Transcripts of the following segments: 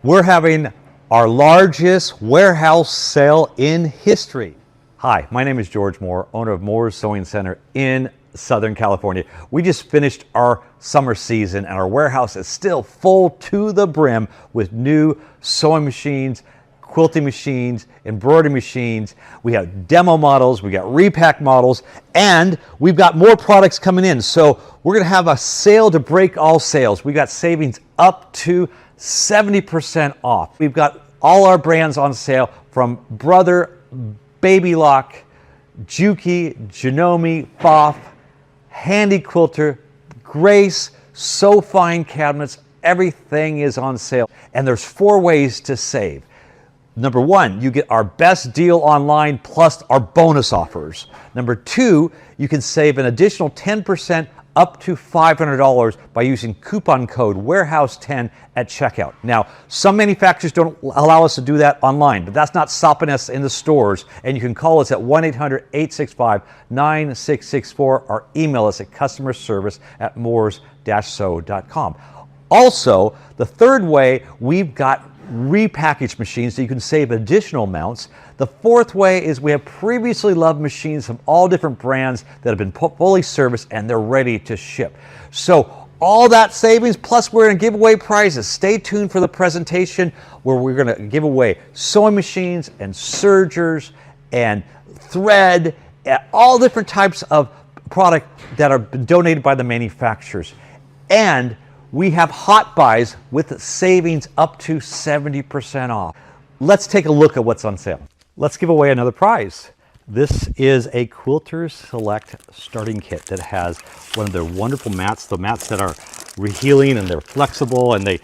We're having our largest warehouse sale in history. Hi, my name is George Moore, owner of Moore's Sewing Center in Southern California. We just finished our summer season and our warehouse is still full to the brim with new sewing machines, quilting machines, embroidery machines. We have demo models, we got repack models, and we've got more products coming in. So we're gonna have a sale to break all sales. We got savings up to 70% off. We've got all our brands on sale from Brother, Baby Lock, Juki, Janome, Pfaff, Handy Quilter, Grace, So Fine cabinets. Everything is on sale. And there's 4 ways to save. Number 1, you get our best deal online plus our bonus offers. Number 2, you can save an additional 10% up to $500 by using coupon code warehouse10 at checkout. Now, some manufacturers don't allow us to do that online, but that's not stopping us in the stores. And you can call us at 1-800-865-9664 or email us at customerservice@moores-sew.com. Also, the third way, we've got repackaged machines so you can save additional amounts. The fourth way is we have previously loved machines from all different brands that have been fully serviced and they're ready to ship. So all that savings, plus we're going to give away prizes. Stay tuned for the presentation where we're going to give away sewing machines and sergers and thread and all different types of product that are donated by the manufacturers. And we have hot buys with savings up to 70% off. Let's take a look at what's on sale. Let's give away another prize. This is a Quilter Select starting kit that has one of their wonderful mats, the mats that are rehealing and they're flexible and they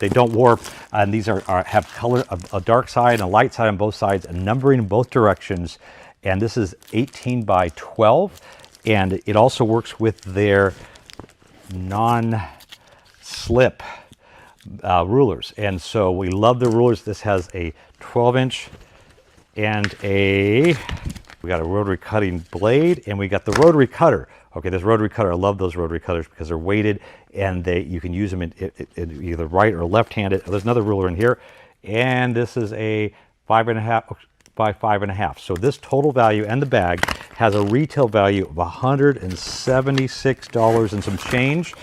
don't warp. And these have color, a dark side and a light side on both sides and numbering in both directions. And this is 18 by 12. And it also works with their non-slip rulers. And so we love the rulers. This has a 12-inch and we got a rotary cutting blade and we got the rotary cutter. Okay, this rotary cutter, I love those rotary cutters because they're weighted and you can use them in either right or left-handed. There's another ruler in here, and this is a 5.5 by 5.5. So this total value and the bag has a retail value of $176 and some change.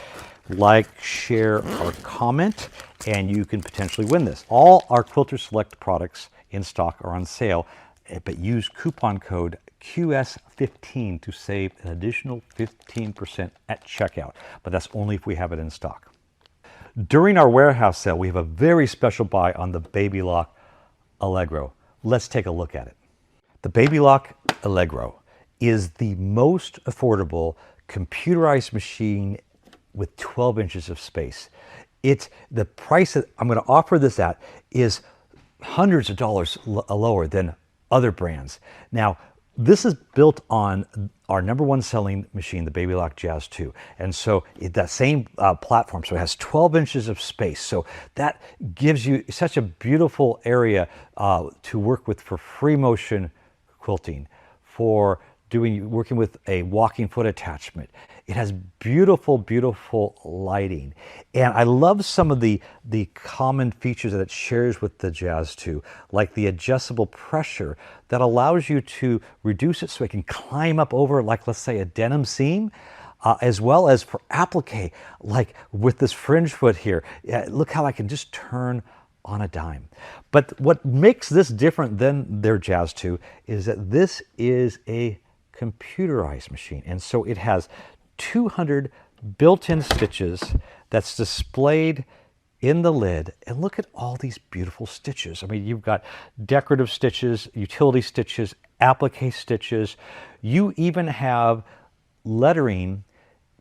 Like, share, or comment, and you can potentially win this. All our Quilter Select products in stock are on sale, but use coupon code QS15 to save an additional 15% at checkout. But that's only if we have it in stock. During our warehouse sale, we have a very special buy on the Baby Lock Allegro. Let's take a look at it. The Baby Lock Allegro is the most affordable computerized machine with 12 inches of space. The price that I'm going to offer this at is hundreds of dollars lower than other brands. Now, this is built on our #1 selling machine, the Baby Lock Jazz 2. And so that same platform, so it has 12 inches of space. So that gives you such a beautiful area to work with for free motion quilting, for working with a walking foot attachment. It has beautiful, beautiful lighting. And I love some of the common features that it shares with the Jazz 2, like the adjustable pressure that allows you to reduce it so it can climb up over, like, let's say, a denim seam, as well as for applique, like with this fringe foot here. Look how I can just turn on a dime. But what makes this different than their Jazz 2 is that this is a computerized machine. And so it has 200 built-in stitches that's displayed in the lid. And look at all these beautiful stitches. I mean, you've got decorative stitches, utility stitches, applique stitches. You even have lettering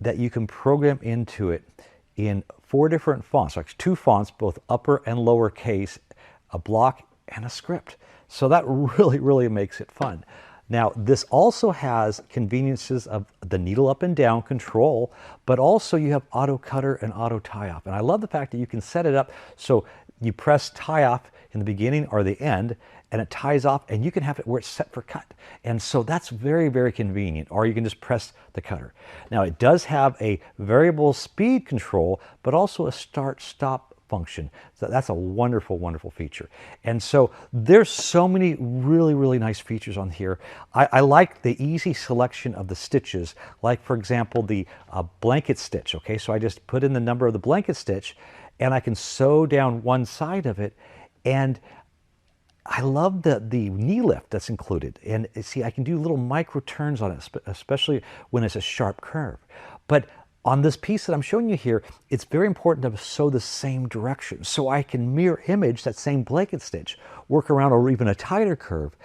that you can program into it in 4 different fonts, like 2 fonts, both upper and lower case, a block and a script. So that really, really makes it fun. Now, this also has conveniences of the needle up and down control, but also you have auto cutter and auto tie off. And I love the fact that you can set it up so you press tie off in the beginning or the end, and it ties off, and you can have it where it's set for cut. And so that's very, very convenient, or you can just press the cutter. Now, it does have a variable speed control, but also a start-stop function. So that's a wonderful, wonderful feature. And so there's so many really, really nice features on here. I like the easy selection of the stitches, like for example, the blanket stitch, okay? So I just put in the number of the blanket stitch and I can sew down one side of it, and I love the knee lift that's included. And see, I can do little micro turns on it, especially when it's a sharp curve. But on this piece that I'm showing you here, it's very important to sew the same direction. So I can mirror image that same blanket stitch, work around or even a tighter curve,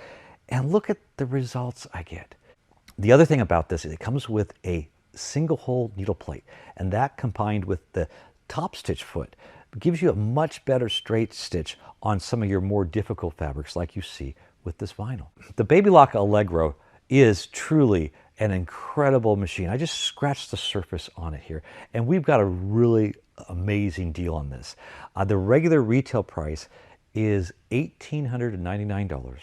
and look at the results I get. The other thing about this is it comes with a single hole needle plate, and that combined with the top stitch foot gives you a much better straight stitch on some of your more difficult fabrics like you see with this vinyl. The Baby Lock Allegro is truly an incredible machine. I just scratched the surface on it here, and we've got a really amazing deal on this. The regular retail price is $1,899.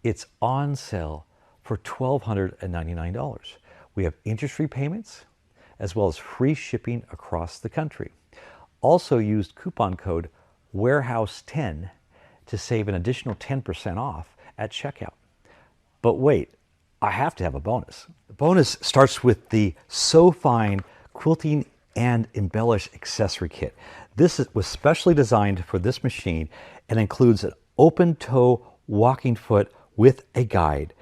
It's on sale for $1,299. We have interest-free payments as well as free shipping across the country. Also use coupon code WAREHOUSE10 to save an additional 10% off at checkout. But wait, I have to have a bonus. The bonus starts with the So Fine Quilting and Embellish Accessory Kit. This was specially designed for this machine and includes an open toe walking foot with a guide.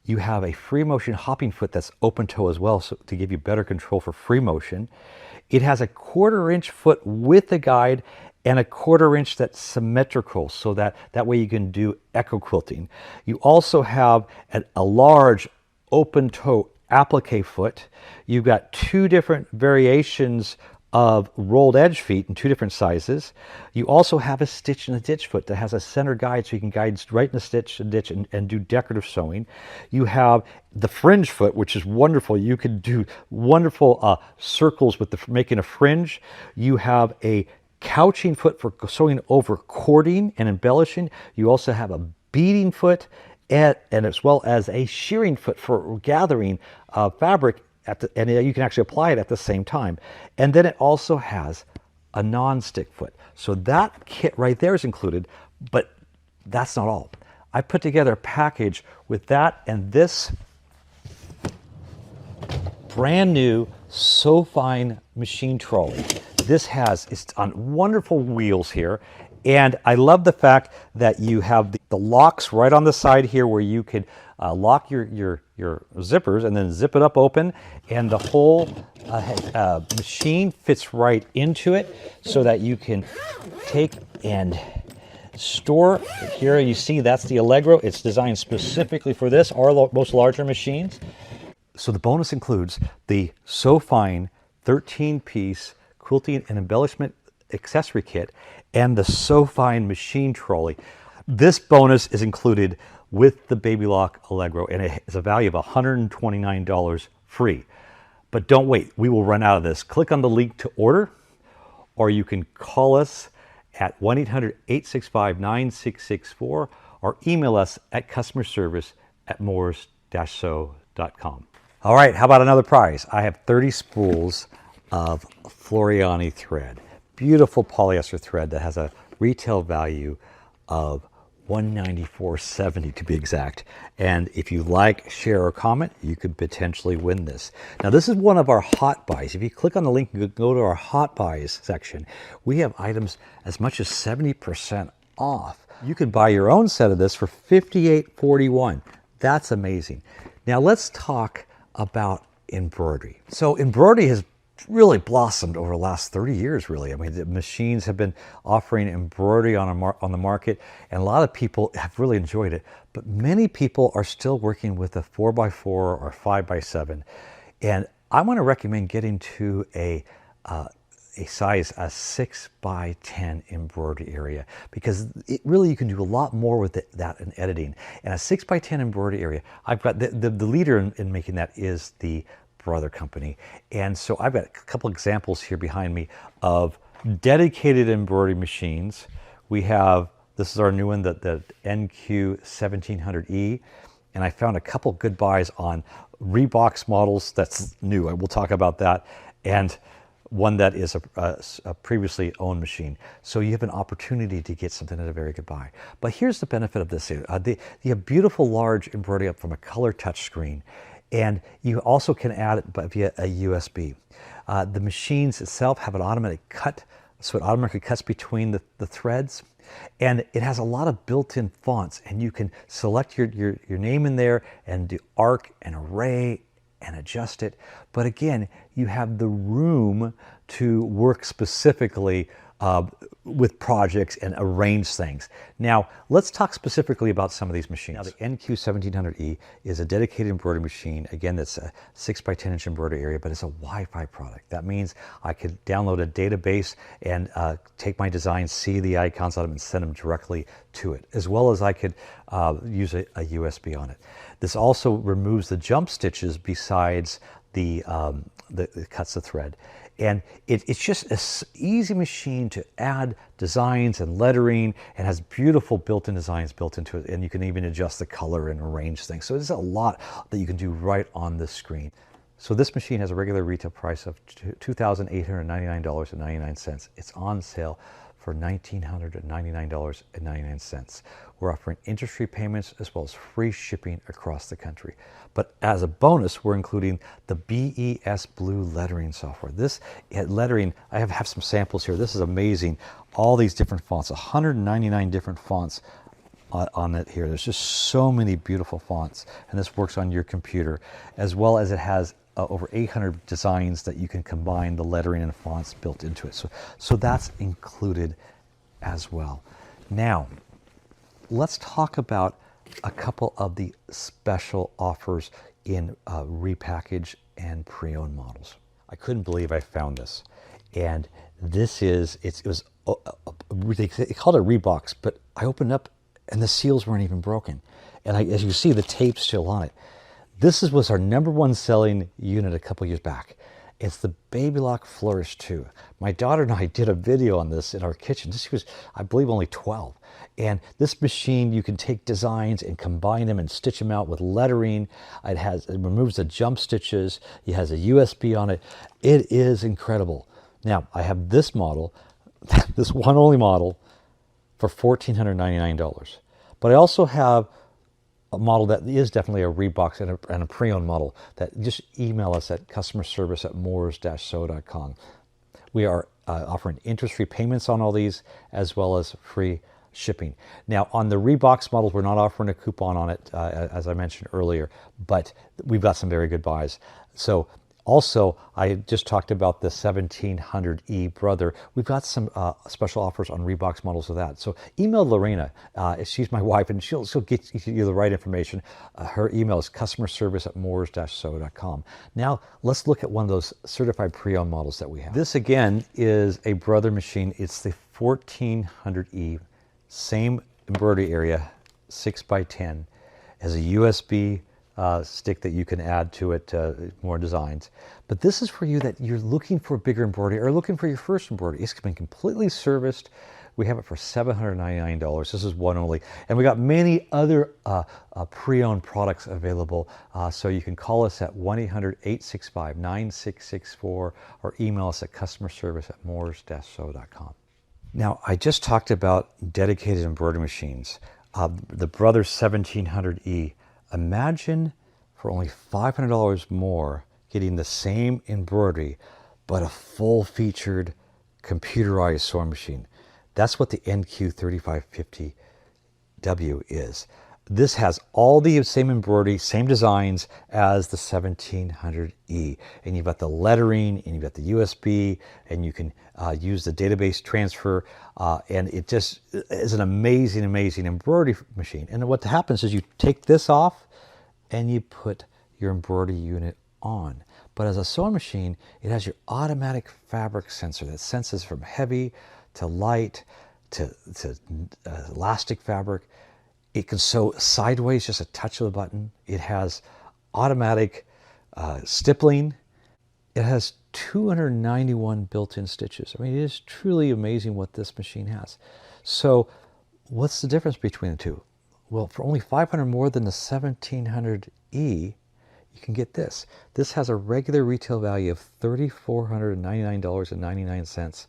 You have a free motion hopping foot that's open toe as well, so to give you better control for free motion. It has a 1/4 inch foot with a guide and a 1/4 inch that's symmetrical, so that way you can do echo quilting. You also have a large open toe applique foot. You've got 2 different variations of rolled edge feet in 2 different sizes. You also have a stitch in a ditch foot that has a center guide, so you can guide right in the stitch and ditch and do decorative sewing. You have the fringe foot, which is wonderful. You can do wonderful circles with making a fringe. You have a couching foot for sewing over cording and embellishing. You also have a beading foot and as well as a shearing foot for gathering fabric, and you can actually apply it at the same time. And then it also has a non-stick foot. So that kit right there is included, but that's not all. I put together a package with that and this brand new So Fine machine trolley. It's on wonderful wheels here. And I love the fact that you have the locks right on the side here where you could lock your zippers and then zip it up open, and the whole machine fits right into it so that you can take and store. Here you see that's the Allegro. It's designed specifically for this or most larger machines. So the bonus includes the So Fine 13-piece quilting and embellishment accessory kit and the So Fine machine trolley. This bonus is included with the Baby Lock Allegro, and it has a value of $129 free. But don't wait, we will run out of this. Click on the link to order, or you can call us at 1-800-865-9664 or email us at customerservice@moores-sew.com. All right, how about another prize? I have 30 spools of Floriani thread. Beautiful polyester thread that has a retail value of $194.70 to be exact. And if you like, share, or comment, you could potentially win this. Now, this is one of our hot buys. If you click on the link and go to our hot buys section, we have items as much as 70% off. You could buy your own set of this for $58.41. That's amazing. Now, let's talk about embroidery. So embroidery has really blossomed over the last 30 years, really. I mean, the machines have been offering embroidery on the market, and a lot of people have really enjoyed it. But many people are still working with a 4x4 or 5x7. And I want to recommend getting to a size 6x10 embroidery area, because it really, you can do a lot more with that in editing. And a 6x10 embroidery area, I've got the leader in making that is the Brother company. And so I've got a couple examples here behind me of dedicated embroidery machines. We have, this is our new one, the NQ1700E, and I found a couple good buys on Reeboks models that's new. I will talk about that. And one that is a previously owned machine. So you have an opportunity to get something at a very good buy. But here's the benefit of this. You have beautiful large embroidery up from a color touch screen. And you also can add it via a USB. The machines itself have an automatic cut, so it automatically cuts between the threads. And it has a lot of built-in fonts, and you can select your name in there and do arc and array and adjust it. But again, you have the room to work specifically with projects and arrange things. Now, let's talk specifically about some of these machines. Now, the NQ1700E is a dedicated embroidery machine. Again, that's a 6x10 inch embroidery area, but it's a Wi-Fi product. That means I could download a database and take my designs, see the icons on them, and send them directly to it, as well as I could use a USB on it. This also removes the jump stitches besides the cuts the thread. And it's just an easy machine to add designs and lettering, and has beautiful built-in designs built into it. And you can even adjust the color and arrange things. So there's a lot that you can do right on the screen. So this machine has a regular retail price of $2,899.99. It's on sale for $1,999.99. We're offering interest-free payments as well as free shipping across the country. But as a bonus, we're including the BES Blue lettering software. This lettering, I have some samples here. This is amazing. All these different fonts, 199 different fonts on it here. There's just so many beautiful fonts, and this works on your computer, as well as it has over 800 designs that you can combine the lettering and fonts built into it. So that's included as well. Now, let's talk about a couple of the special offers in repackaged and pre-owned models. I couldn't believe I found this. And this is, they called it a Rebox, but I opened up and the seals weren't even broken. And as you see, the tape's still on it. This was our #1 selling unit a couple years back. It's the Baby Lock Flourish 2. My daughter and I did a video on this in our kitchen. She was, I believe, only 12. And this machine, you can take designs and combine them and stitch them out with lettering. It removes the jump stitches. It has a USB on it. It is incredible. Now, I have this model, this one only model, for $1,499. But I also have a model that is definitely a Rebox and a pre-owned model. That just email us at customerservice@moores-so.com. We are offering interest-free payments on all these, as well as free shipping. Now, on the Rebox models, we're not offering a coupon on it, as I mentioned earlier, but we've got some very good buys. So also, I just talked about the 1700E Brother. We've got some special offers on Rebox models of that. So email Lorena. She's my wife, and she'll get you the right information. Her email is customerservice@moores-so.com. Now, let's look at one of those certified pre-owned models that we have. This, again, is a Brother machine. It's the 1400E, same embroidery area, 6x10, has a USB stick that you can add to it, more designs. But this is for you that you're looking for bigger embroidery or looking for your first embroidery. It's been completely serviced. We have it for $799. This is one only. And we got many other pre-owned products available. So you can call us at 1-800-865-9664 or email us at customerservice@moores-so.com. Now, I just talked about dedicated embroidery machines. The Brother 1700E. Imagine for only $500 more getting the same embroidery, but a full-featured computerized sewing machine. That's what the NQ3550W is. This has all the same embroidery, same designs as the 1700E. And you've got the lettering, and you've got the USB, and you can use the database transfer. And it just is an amazing, amazing embroidery machine. And what happens is you take this off, and you put your embroidery unit on. But as a sewing machine, it has your automatic fabric sensor that senses from heavy to light to elastic fabric. It can sew sideways, just a touch of the button. It has automatic stippling. It has 291 built-in stitches. I mean, it is truly amazing what this machine has. So what's the difference between the two? Well, for only $500 more than the 1700E, you can get this. This has a regular retail value of $3,499.99.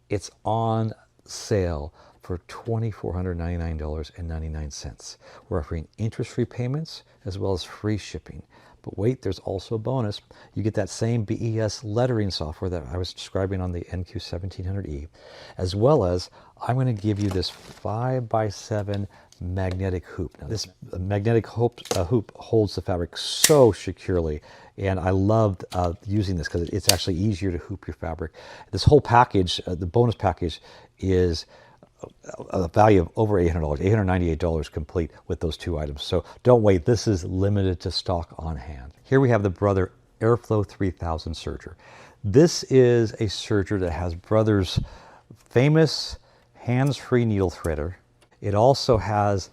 It's on sale for $2,499.99. We're offering interest-free payments as well as free shipping. But wait, there's also a bonus. You get that same BES lettering software that I was describing on the NQ1700E, as well as I'm going to give you this 5x7 magnetic hoop. Now, this magnetic hoop holds the fabric so securely, and I loved using this because it's actually easier to hoop your fabric. This whole package, the bonus package, is a value of over $800, $898 complete with those two items. So don't wait, this is limited to stock on hand. Here we have the Brother Airflow 3000 serger. This is a serger that has Brother's famous hands-free needle threader. It also has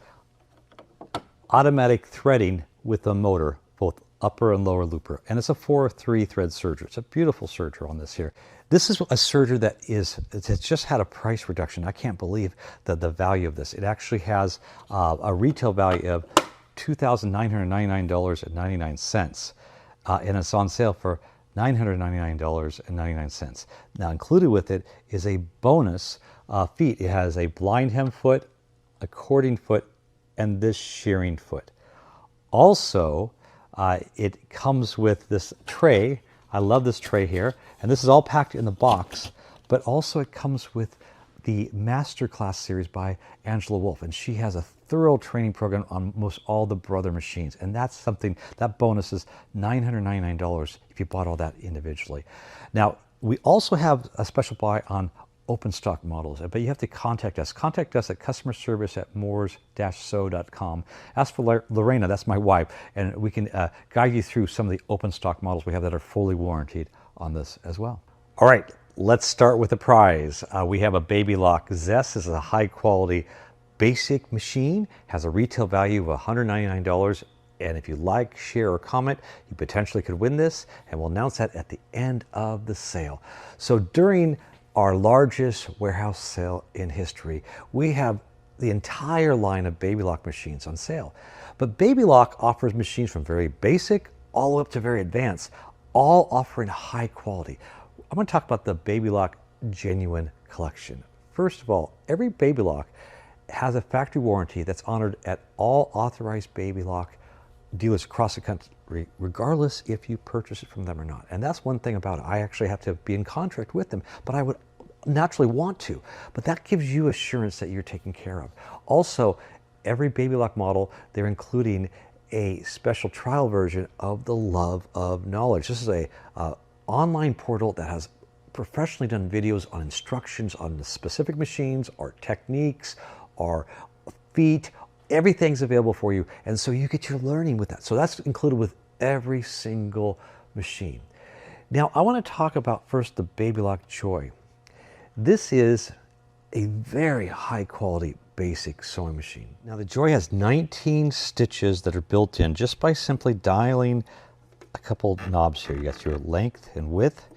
automatic threading with a motor, both upper and lower looper, and it's a 4-3 thread serger. It's a beautiful serger on this here. This is a serger that it's just had a price reduction. I can't believe the value of this. It actually has a retail value of $2,999.99, and it's on sale for $999.99. Now, included with it is a bonus feet. It has a blind hem foot, a cording foot, and this shearing foot. Also, it comes with this tray. I love this tray here, and this is all packed in the box, but also it comes with the Masterclass series by Angela Wolf, and she has a thorough training program on most all the Brother machines, and that's something, that bonus is $999 if you bought all that individually. Now, we also have a special buy on open stock models, but you have to contact us. Contact us at customerservice@moores-so.com. Ask for Lorena, that's my wife, and we can guide you through some of the open stock models we have that are fully warranted on this as well. All right, let's start with the prize. We have a Baby Lock Zest. This is a high quality basic machine, has a retail value of $199. And if you like, share, or comment, you potentially could win this, and we'll announce that at the end of the sale. So during our largest warehouse sale in history, we have the entire line of Baby Lock machines on sale. But Baby Lock offers machines from very basic all the way up to very advanced, all offering high quality. I'm going to talk about the Baby Lock Genuine Collection. First of all, every Baby Lock has a factory warranty that's honored at all authorized Baby Lock dealers across the country, regardless if you purchase it from them or not. And that's one thing about it. I actually have to be in contract with them, but I would naturally want to. But that gives you assurance that you're taken care of. Also, every Baby Lock model, they're including a special trial version of the Love of Knowledge. This is a online portal that has professionally done videos on instructions on the specific machines, or techniques, or feet. Everything's available for you, and so you get your learning with that. So that's included with every single machine. Now, I want to talk about first the Baby Lock Joy. This is a very high quality basic sewing machine. Now, the Joy has 19 stitches that are built in just by simply dialing a couple knobs here. You got your length and width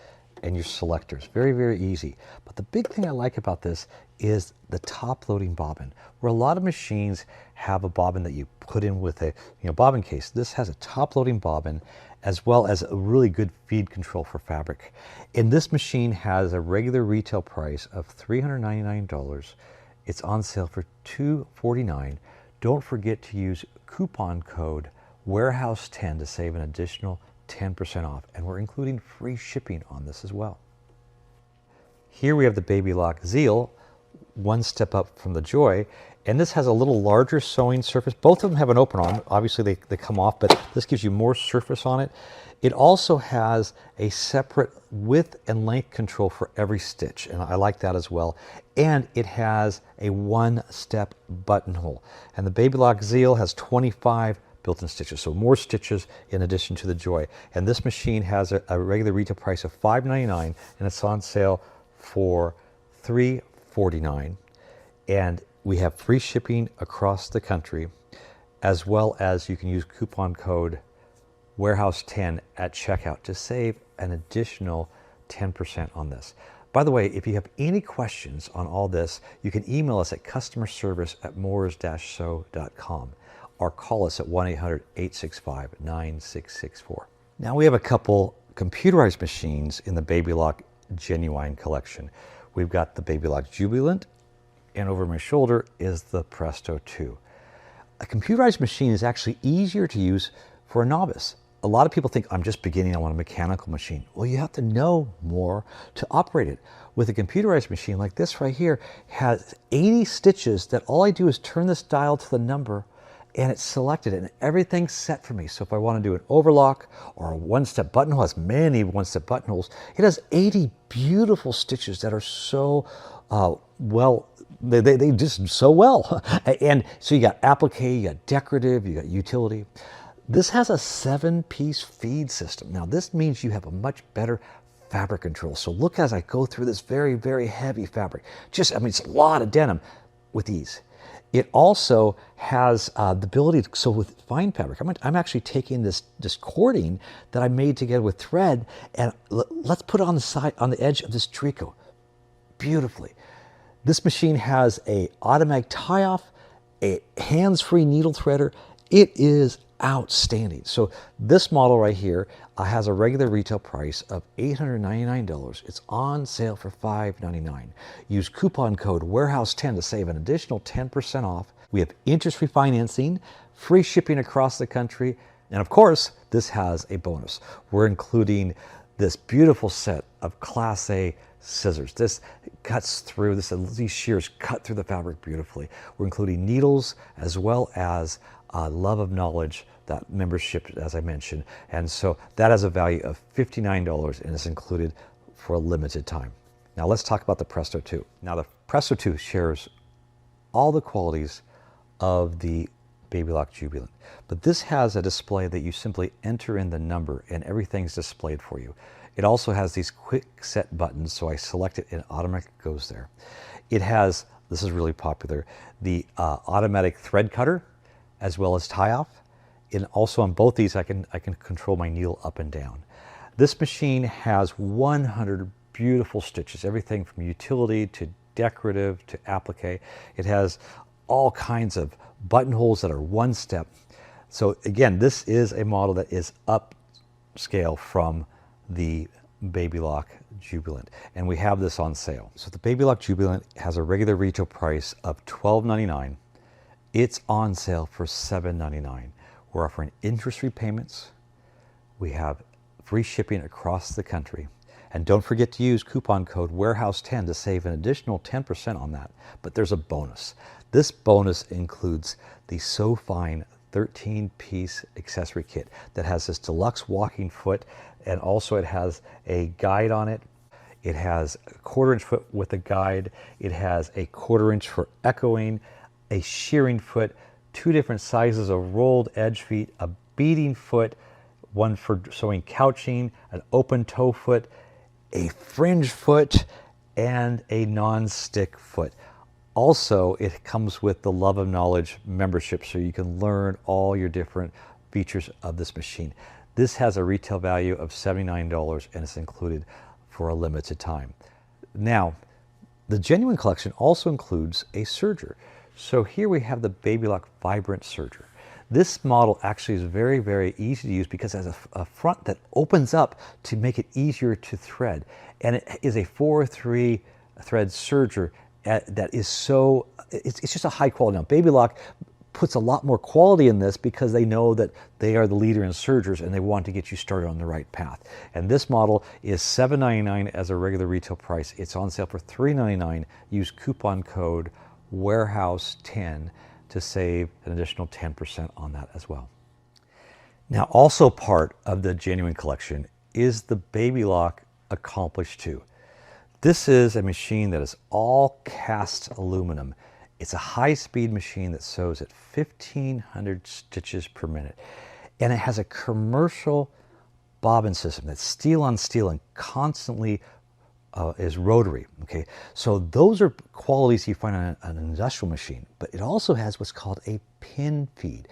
and your selectors. Very, very easy. But the big thing I like about this is the top loading bobbin. Where a lot of machines have a bobbin that you put in with a bobbin case, this has a top loading bobbin as well as a really good feed control for fabric. And this machine has a regular retail price of $399. It's on sale for $249. Don't forget to use coupon code Warehouse10 to save an additional 10% off, and we're including free shipping on this as well. Here we have the Baby Lock Zeal, one step up from the Joy, and this has a little larger sewing surface. Both of them have an open arm. Obviously they come off, but this gives you more surface on it. It also has a separate width and length control for every stitch, and I like that as well. And it has a one-step buttonhole. And the Baby Lock Zeal has 25 built-in stitches, so more stitches in addition to the Joy. And this machine has a regular retail price of $599, and it's on sale for $349. And we have free shipping across the country, as well as you can use coupon code Warehouse10 at checkout to save an additional 10% on this. By the way, if you have any questions on all this, you can email us at customerservice@moores-so.com. or call us at 1-800-865-9664. Now we have a couple computerized machines in the Baby Lock Genuine collection. We've got the Baby Lock Jubilant, and over my shoulder is the Presto 2. A computerized machine is actually easier to use for a novice. A lot of people think, I'm just beginning, I want a mechanical machine. Well, you have to know more to operate it. With a computerized machine like this right here, has 80 stitches that all I do is turn this dial to the number and it's selected and everything's set for me. So if I want to do an overlock or a one-step buttonhole, it has many one-step buttonholes. It has 80 beautiful stitches that are so they just so well. And so you got applique, you got decorative, you got utility. This has a 7-piece feed system. Now this means you have a much better fabric control. So look as I go through this very, very heavy fabric. It's a lot of denim with ease. It also has the ability to, so with fine fabric, I'm actually taking this cording that I made together with thread and let's put it on the side, on the edge of this tricot beautifully. This machine has a automatic tie-off, a hands-free needle threader. It is outstanding. So this model right here has a regular retail price of $899. It's on sale for $599. Use coupon code warehouse10 to save an additional 10% off. We have interest-free financing, free shipping across the country, and of course, this has a bonus. We're including this beautiful set of Class A scissors. This cuts through, these shears cut through the fabric beautifully. We're including needles as well as Love of Knowledge, that membership, as I mentioned. And so that has a value of $59 and is included for a limited time. Now let's talk about the Presto 2. Now the Presto 2 shares all the qualities of the Baby Lock Jubilant, but this has a display that you simply enter in the number and everything's displayed for you. It also has these quick set buttons, so I select it and it automatically goes there. It has, this is really popular, the automatic thread cutter as well as tie off. And also on both these I can control my needle up and down. This machine has 100 beautiful stitches, everything from utility to decorative to applique. It has all kinds of buttonholes that are one step. So again, this is a model that is upscale from the Baby Lock Jubilant, and we have this on sale. So the Baby Lock Jubilant has a regular retail price of $12.99. It's on sale for $7.99. We're offering interest-free payments. We have free shipping across the country. And don't forget to use coupon code warehouse10 to save an additional 10% on that. But there's a bonus. This bonus includes the So Fine 13-piece accessory kit that has this deluxe walking foot, and also it has a guide on it. It has a 1/4 inch foot with a guide. It has a 1/4 inch for echoing, a shearing foot, 2 different sizes of rolled edge feet, a beading foot, one for sewing couching, an open toe foot, a fringe foot, and a non-stick foot. Also, it comes with the Love of Knowledge membership, so you can learn all your different features of this machine. This has a retail value of $79 and it's included for a limited time. Now, the Genuine collection also includes a serger. So here we have the Baby Lock Vibrant Serger. This model actually is very, very easy to use because it has a front that opens up to make it easier to thread. And it is a 4-3 thread serger that is so, it's just a high quality. Now, Baby Lock puts a lot more quality in this because they know that they are the leader in sergers and they want to get you started on the right path. And this model is $7.99 as a regular retail price. It's on sale for $3.99. Use coupon code warehouse10 to save an additional 10% on that as well. Now, also part of the Genuine collection is the Baby Lock Accomplish 2. This is a machine that is all cast aluminum. It's a high-speed machine that sews at 1,500 stitches per minute. And it has a commercial bobbin system that's steel on steel and constantly is rotary. Okay, so those are qualities you find on an industrial machine, but it also has what's called a pin feed.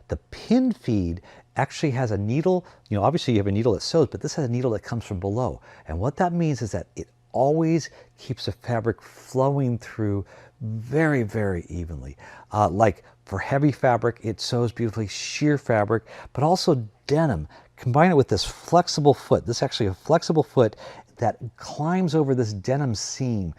The pin feed actually has a needle, obviously you have a needle that sews, but this has a needle that comes from below. And what that means is that it always keeps the fabric flowing through very, very evenly. Like for heavy fabric, it sews beautifully, sheer fabric, but also denim. Combine it with this flexible foot. This is actually a flexible foot that climbs over this denim seam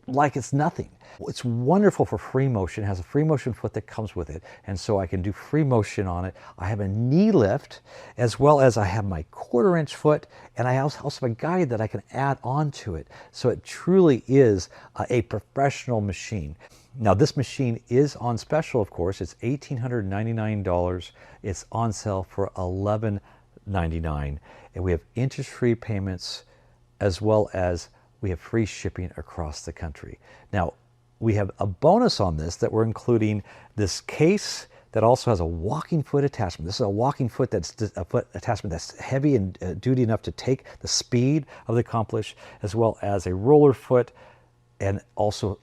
like it's nothing. It's wonderful for free motion. It has a free motion foot that comes with it, and so I can do free motion on it. I have a knee lift, as well as I have my 1/4 inch foot, and I also have a guide that I can add onto it. So it truly is a professional machine. Now this machine is on special, of course. It's $1,899. It's on sale for $1,199, and we have interest-free payments, as well as we have free shipping across the country. Now, we have a bonus on this, that we're including this case that also has a walking foot attachment. This is a walking foot that's a foot attachment that's heavy and duty enough to take the speed of the accomplish, as well as a roller foot, and also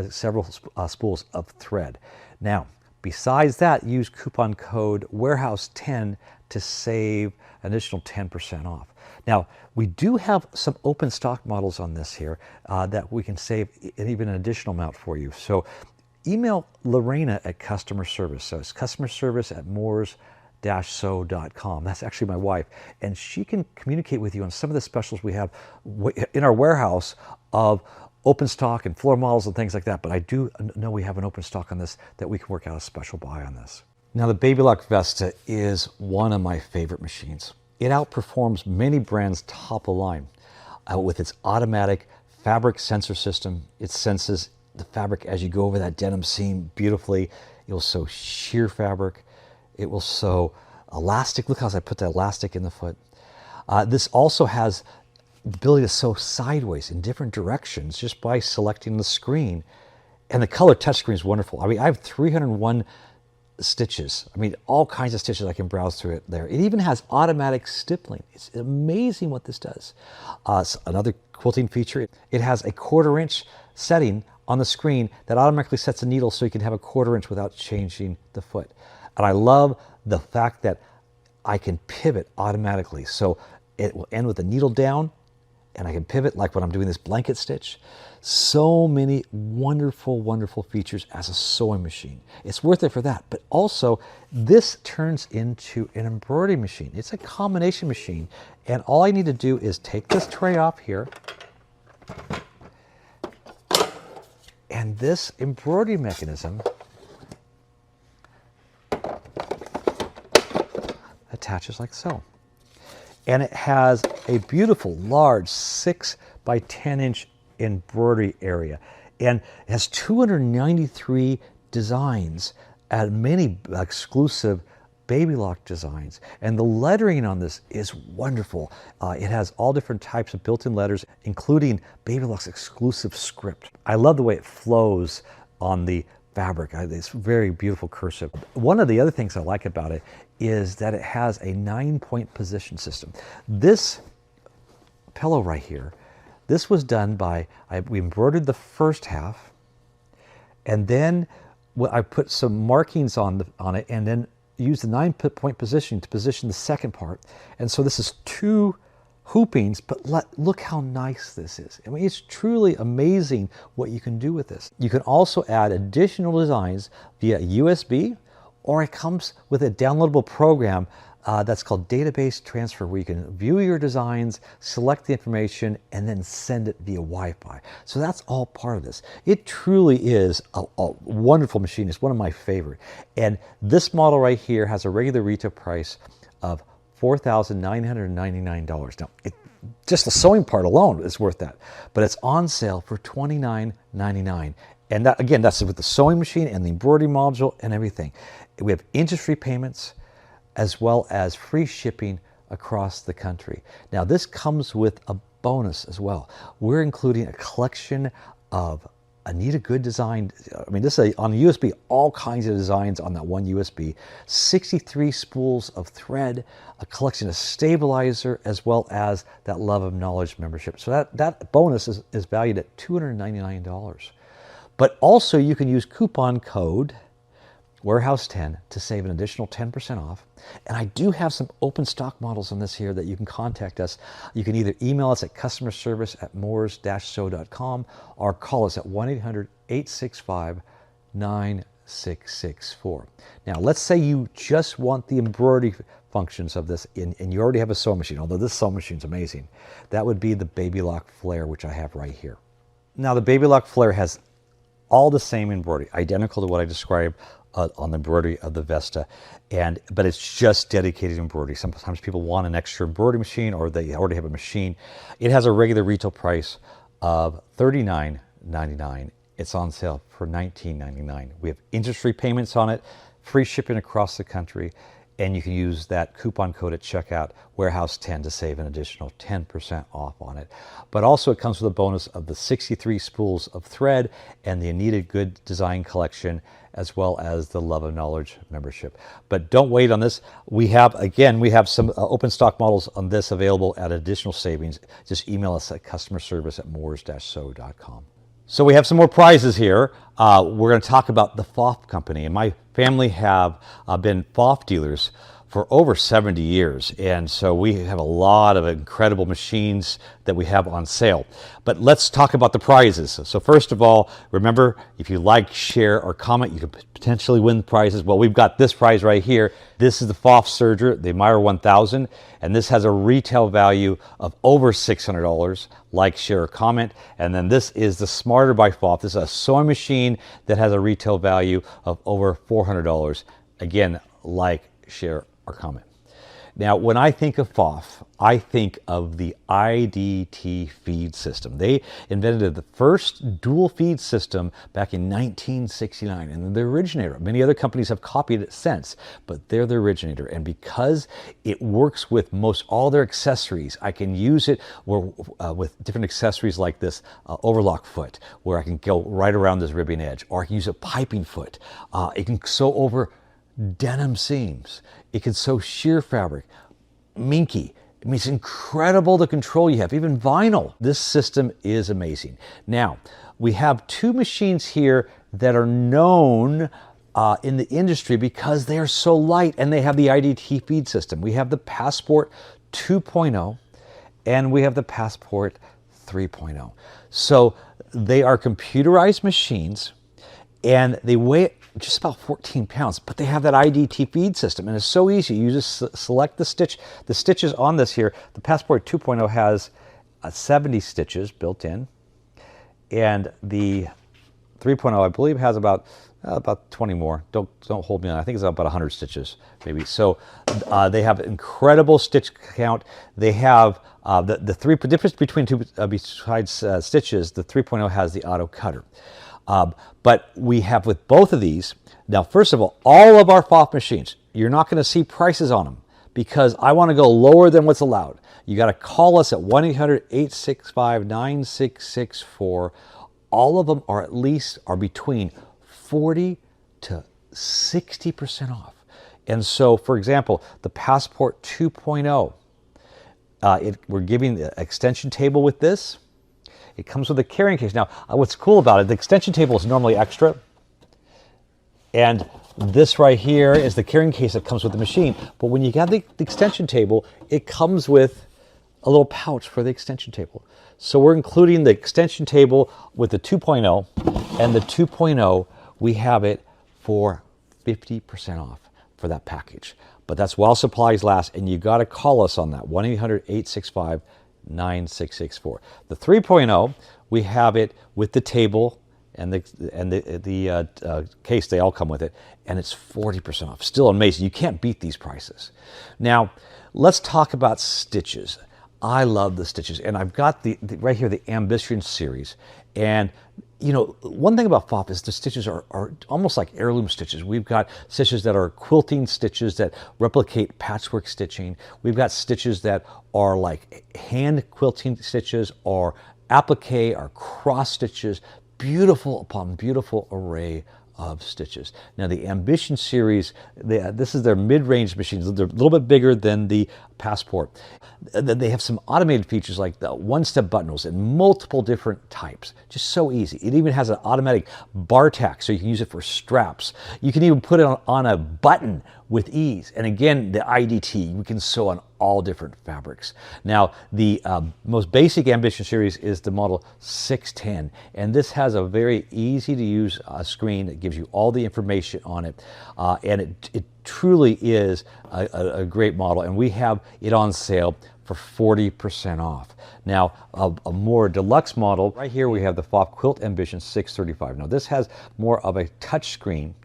several spools of thread. Now, besides that, use coupon code warehouse10 to save an additional 10% off. Now, we do have some open stock models on this here that we can save even an additional amount for you. So email Lorena at customer service. So it's customer service at moors-sew.com. That's actually my wife. And she can communicate with you on some of the specials we have in our warehouse of open stock and floor models and things like that. But I do know we have an open stock on this that we can work out a special buy on this. Now, the Baby Lock Vesta is one of my favorite machines. It outperforms many brands top of line with its automatic fabric sensor system. It senses the fabric as you go over that denim seam beautifully. It will sew sheer fabric. It will sew elastic. Look how I put that elastic in the foot. This also has the ability to sew sideways in different directions just by selecting the screen. And the color touchscreen is wonderful. I mean, I have 301 stitches. I mean, all kinds of stitches I can browse through it there. It even has automatic stippling. It's amazing what this does. Another quilting feature, it has a 1/4 inch setting on the screen that automatically sets a needle so you can have a 1/4 inch without changing the foot. And I love the fact that I can pivot automatically. So it will end with the needle down, and I can pivot like when I'm doing this blanket stitch. So many wonderful, wonderful features as a sewing machine. It's worth it for that. But also, this turns into an embroidery machine. It's a combination machine. And all I need to do is take this tray off here. And this embroidery mechanism attaches like so. And it has a beautiful, large 6 by 10 inch embroidery area, and it has 293 designs and many exclusive Baby Lock designs, and the lettering on this is wonderful. It has all different types of built-in letters, including Baby Lock's exclusive script. I love the way it flows on the fabric. It's very beautiful cursive. One of the other things I like about it is that it has a 9-point position system. This pillow right here, this was done by, we embroidered the first half, and then I put some markings on it, and then used the 9-point position to position the second part. And so this is 2 hoopings, but look how nice this is. I mean, it's truly amazing what you can do with this. You can also add additional designs via USB, or it comes with a downloadable program that's called Database Transfer, where you can view your designs, select the information, and then send it via Wi-Fi. So that's all part of this. It truly is a wonderful machine. It's one of my favorite. And this model right here has a regular retail price of $4,999. Now, just the sewing part alone is worth that, but it's on sale for $29.99. And that, again, that's with the sewing machine and the embroidery module and everything. We have interest-free payments, as well as free shipping across the country. Now, this comes with a bonus as well. We're including a collection of Anita Good design. I mean, this is on a USB, all kinds of designs on that one USB, 63 spools of thread, a collection of stabilizer, as well as that Love of Knowledge membership. So that bonus is valued at $299. But also you can use coupon code Warehouse 10 to save an additional 10% off. And I do have some open stock models on this here that you can contact us. You can either email us at customerservice@moores-so.com or call us at 1-800-865-9664. Now, let's say you just want the embroidery functions of this and you already have a sewing machine, although this sewing machine is amazing. That would be the Baby Lock Flare, which I have right here. Now, the Baby Lock Flare has all the same embroidery, identical to what I described on the embroidery of the Vesta, but it's just dedicated embroidery. Sometimes people want an extra embroidery machine, or they already have a machine. It has a regular retail price of $39.99. It's on sale for $19.99. We have interest-free payments on it, free shipping across the country, and you can use that coupon code at checkout, Warehouse 10, to save an additional 10% off on it. But also it comes with a bonus of the 63 spools of thread and the Anita Good Design Collection, as well as the Love of Knowledge membership. But don't wait on this. We have some open stock models on this available at additional savings. Just email us at customerservice@moores-so.com. So we have some more prizes here. We're going to talk about the Pfaff Company. And my family have been Pfaff dealers for over 70 years. And so we have a lot of incredible machines that we have on sale. But let's talk about the prizes. So first of all, remember, if you like, share, or comment, you can potentially win prizes. Well, we've got this prize right here. This is the Pfaff Serger, the Meyer 1000, and this has a retail value of over $600. Like, share, or comment. And then this is the Smarter by Pfaff. This is a sewing machine that has a retail value of over $400. Again, like, share, or comment. Now, when I think of Pfaff, I think of the IDT feed system. They invented the first dual feed system back in 1969, and they're the originator. Many other companies have copied it since, but they're the originator. And because it works with most all their accessories, I can use it with different accessories like this overlock foot, where I can go right around this ribbing edge, or I can use a piping foot. It can sew over denim seams. It can sew sheer fabric, minky. I mean, it's incredible the control you have, even vinyl. This system is amazing. Now, we have two machines here that are known in the industry because they are so light and they have the IDT feed system. We have the Passport 2.0 and we have the Passport 3.0. So they are computerized machines and they weigh just about 14 pounds, but they have that IDT feed system, and it's so easy. You just select the stitch. The stitches on this here, the Passport 2.0 has 70 stitches built in, and the 3.0, I believe, has about 20 more. Don't hold me on. I think it's about 100 stitches, maybe. So they have incredible stitch count. They have the difference between two besides stitches. The 3.0 has the auto cutter. But we have with both of these, now first of all of our Pfaff machines, you're not going to see prices on them because I want to go lower than what's allowed. You got to call us at 1-800-865-9664. All of them are between 40 to 60% off. And so, for example, the Passport 2.0, we're giving the extension table with this. It comes with a carrying case. Now, what's cool about it, the extension table is normally extra. And this right here is the carrying case that comes with the machine. But when you got the extension table, it comes with a little pouch for the extension table. So we're including the extension table with the 2.0. And the 2.0, we have it for 50% off for that package. But that's while supplies last. And you got to call us on that, 1-800-865-9664. The 3.0, we have it with the table and the case. They all come with it, and it's 40% off. Still amazing. You can't beat these prices. Now, let's talk about stitches. I love the stitches, and I've got right here the Ambition series. And you know, one thing about Pfaff is the stitches are almost like heirloom stitches. We've got stitches that are quilting stitches that replicate patchwork stitching. We've got stitches that are like hand quilting stitches or applique or cross stitches. Beautiful upon beautiful array of stitches. Now the Ambition series, this is their mid-range machines. They're a little bit bigger than the Passport. They have some automated features like the one-step buttonholes in multiple different types. Just so easy. It even has an automatic bar tack, so you can use it for straps. You can even put it on a button with ease. And again, the IDT, we can sew on all different fabrics. Now, the most basic Ambition series is the model 610, and this has a very easy to use screen that gives you all the information on it, and it truly is a great model, and we have it on sale for 40% off. Now, a more deluxe model, right here we have the Pfaff Quilt Ambition 635. Now, this has more of a touch screen,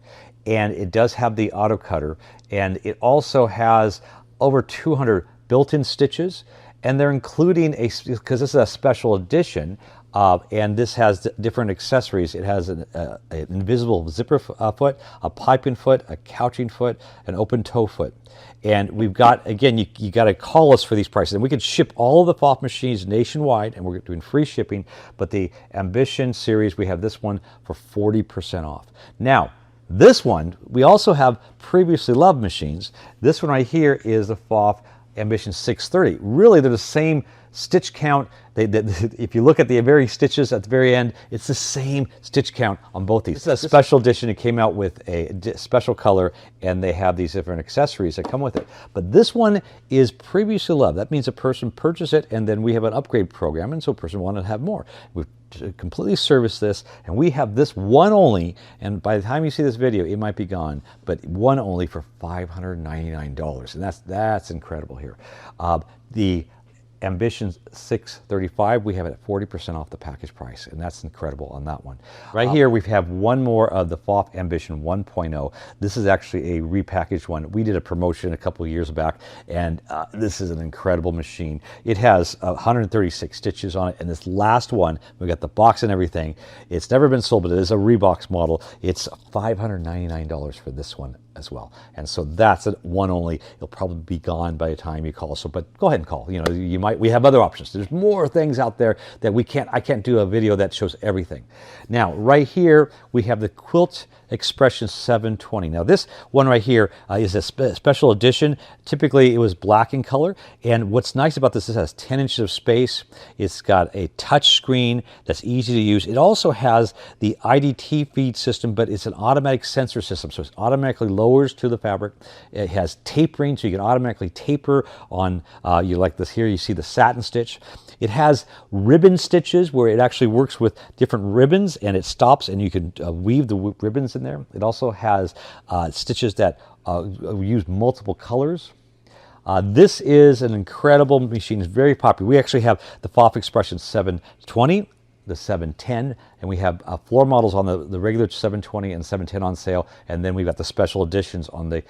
and it does have the auto cutter, and it also has over 200 built-in stitches, and they're including because this is a special edition, and this has different accessories. It has an invisible zipper foot, a piping foot, a couching foot, an open toe foot. And we've got, again, you got to call us for these prices. And we can ship all of the Pfaff machines nationwide, and we're doing free shipping. But the Ambition series, we have this one for 40% off. Now, this one, we also have previously loved machines. This one right here is the Pfaff Ambition 630. Really, they're the same stitch count. If you look at the very stitches at the very end, it's the same stitch count on both these. It's a special edition. It came out with a special color, and they have these different accessories that come with it. But this one is previously loved. That means a person purchased it, and then we have an upgrade program, and so a person wanted to have more. We've completely serviced this, and we have this one only, and by the time you see this video, it might be gone, but one only for $599, and that's incredible here. The Ambition 635, we have it at 40% off the package price, and that's incredible on that one. Right here, we have one more of the Pfaff Ambition 1.0. This is actually a repackaged one. We did a promotion a couple of years back, and this is an incredible machine. It has 136 stitches on it, and this last one, we got the box and everything. It's never been sold, but it is a Rebox model. It's $599 for this one as well, and so that's one only. It'll probably be gone by the time you call. So, but go ahead and call. You know, you might. We have other options. There's more things out there that we can't. I can't do a video that shows everything. Now, right here we have the Quilt Expression 720. Now, this one right here is a special edition. Typically, it was black in color, and what's nice about this is it has 10 inches of space. It's got a touch screen that's easy to use. It also has the IDT feed system, but it's an automatic sensor system, so it's automatically lowers to the fabric. It has tapering, so you can automatically taper on, you like this here, you see the satin stitch. It has ribbon stitches where it actually works with different ribbons, and it stops, and you can weave the ribbons in there. It also has stitches that use multiple colors. This is an incredible machine. It's very popular. We actually have the Pfaff Expression 720, the 710, and we have floor models on the regular 720 and 710 on sale, and then we've got the special editions on the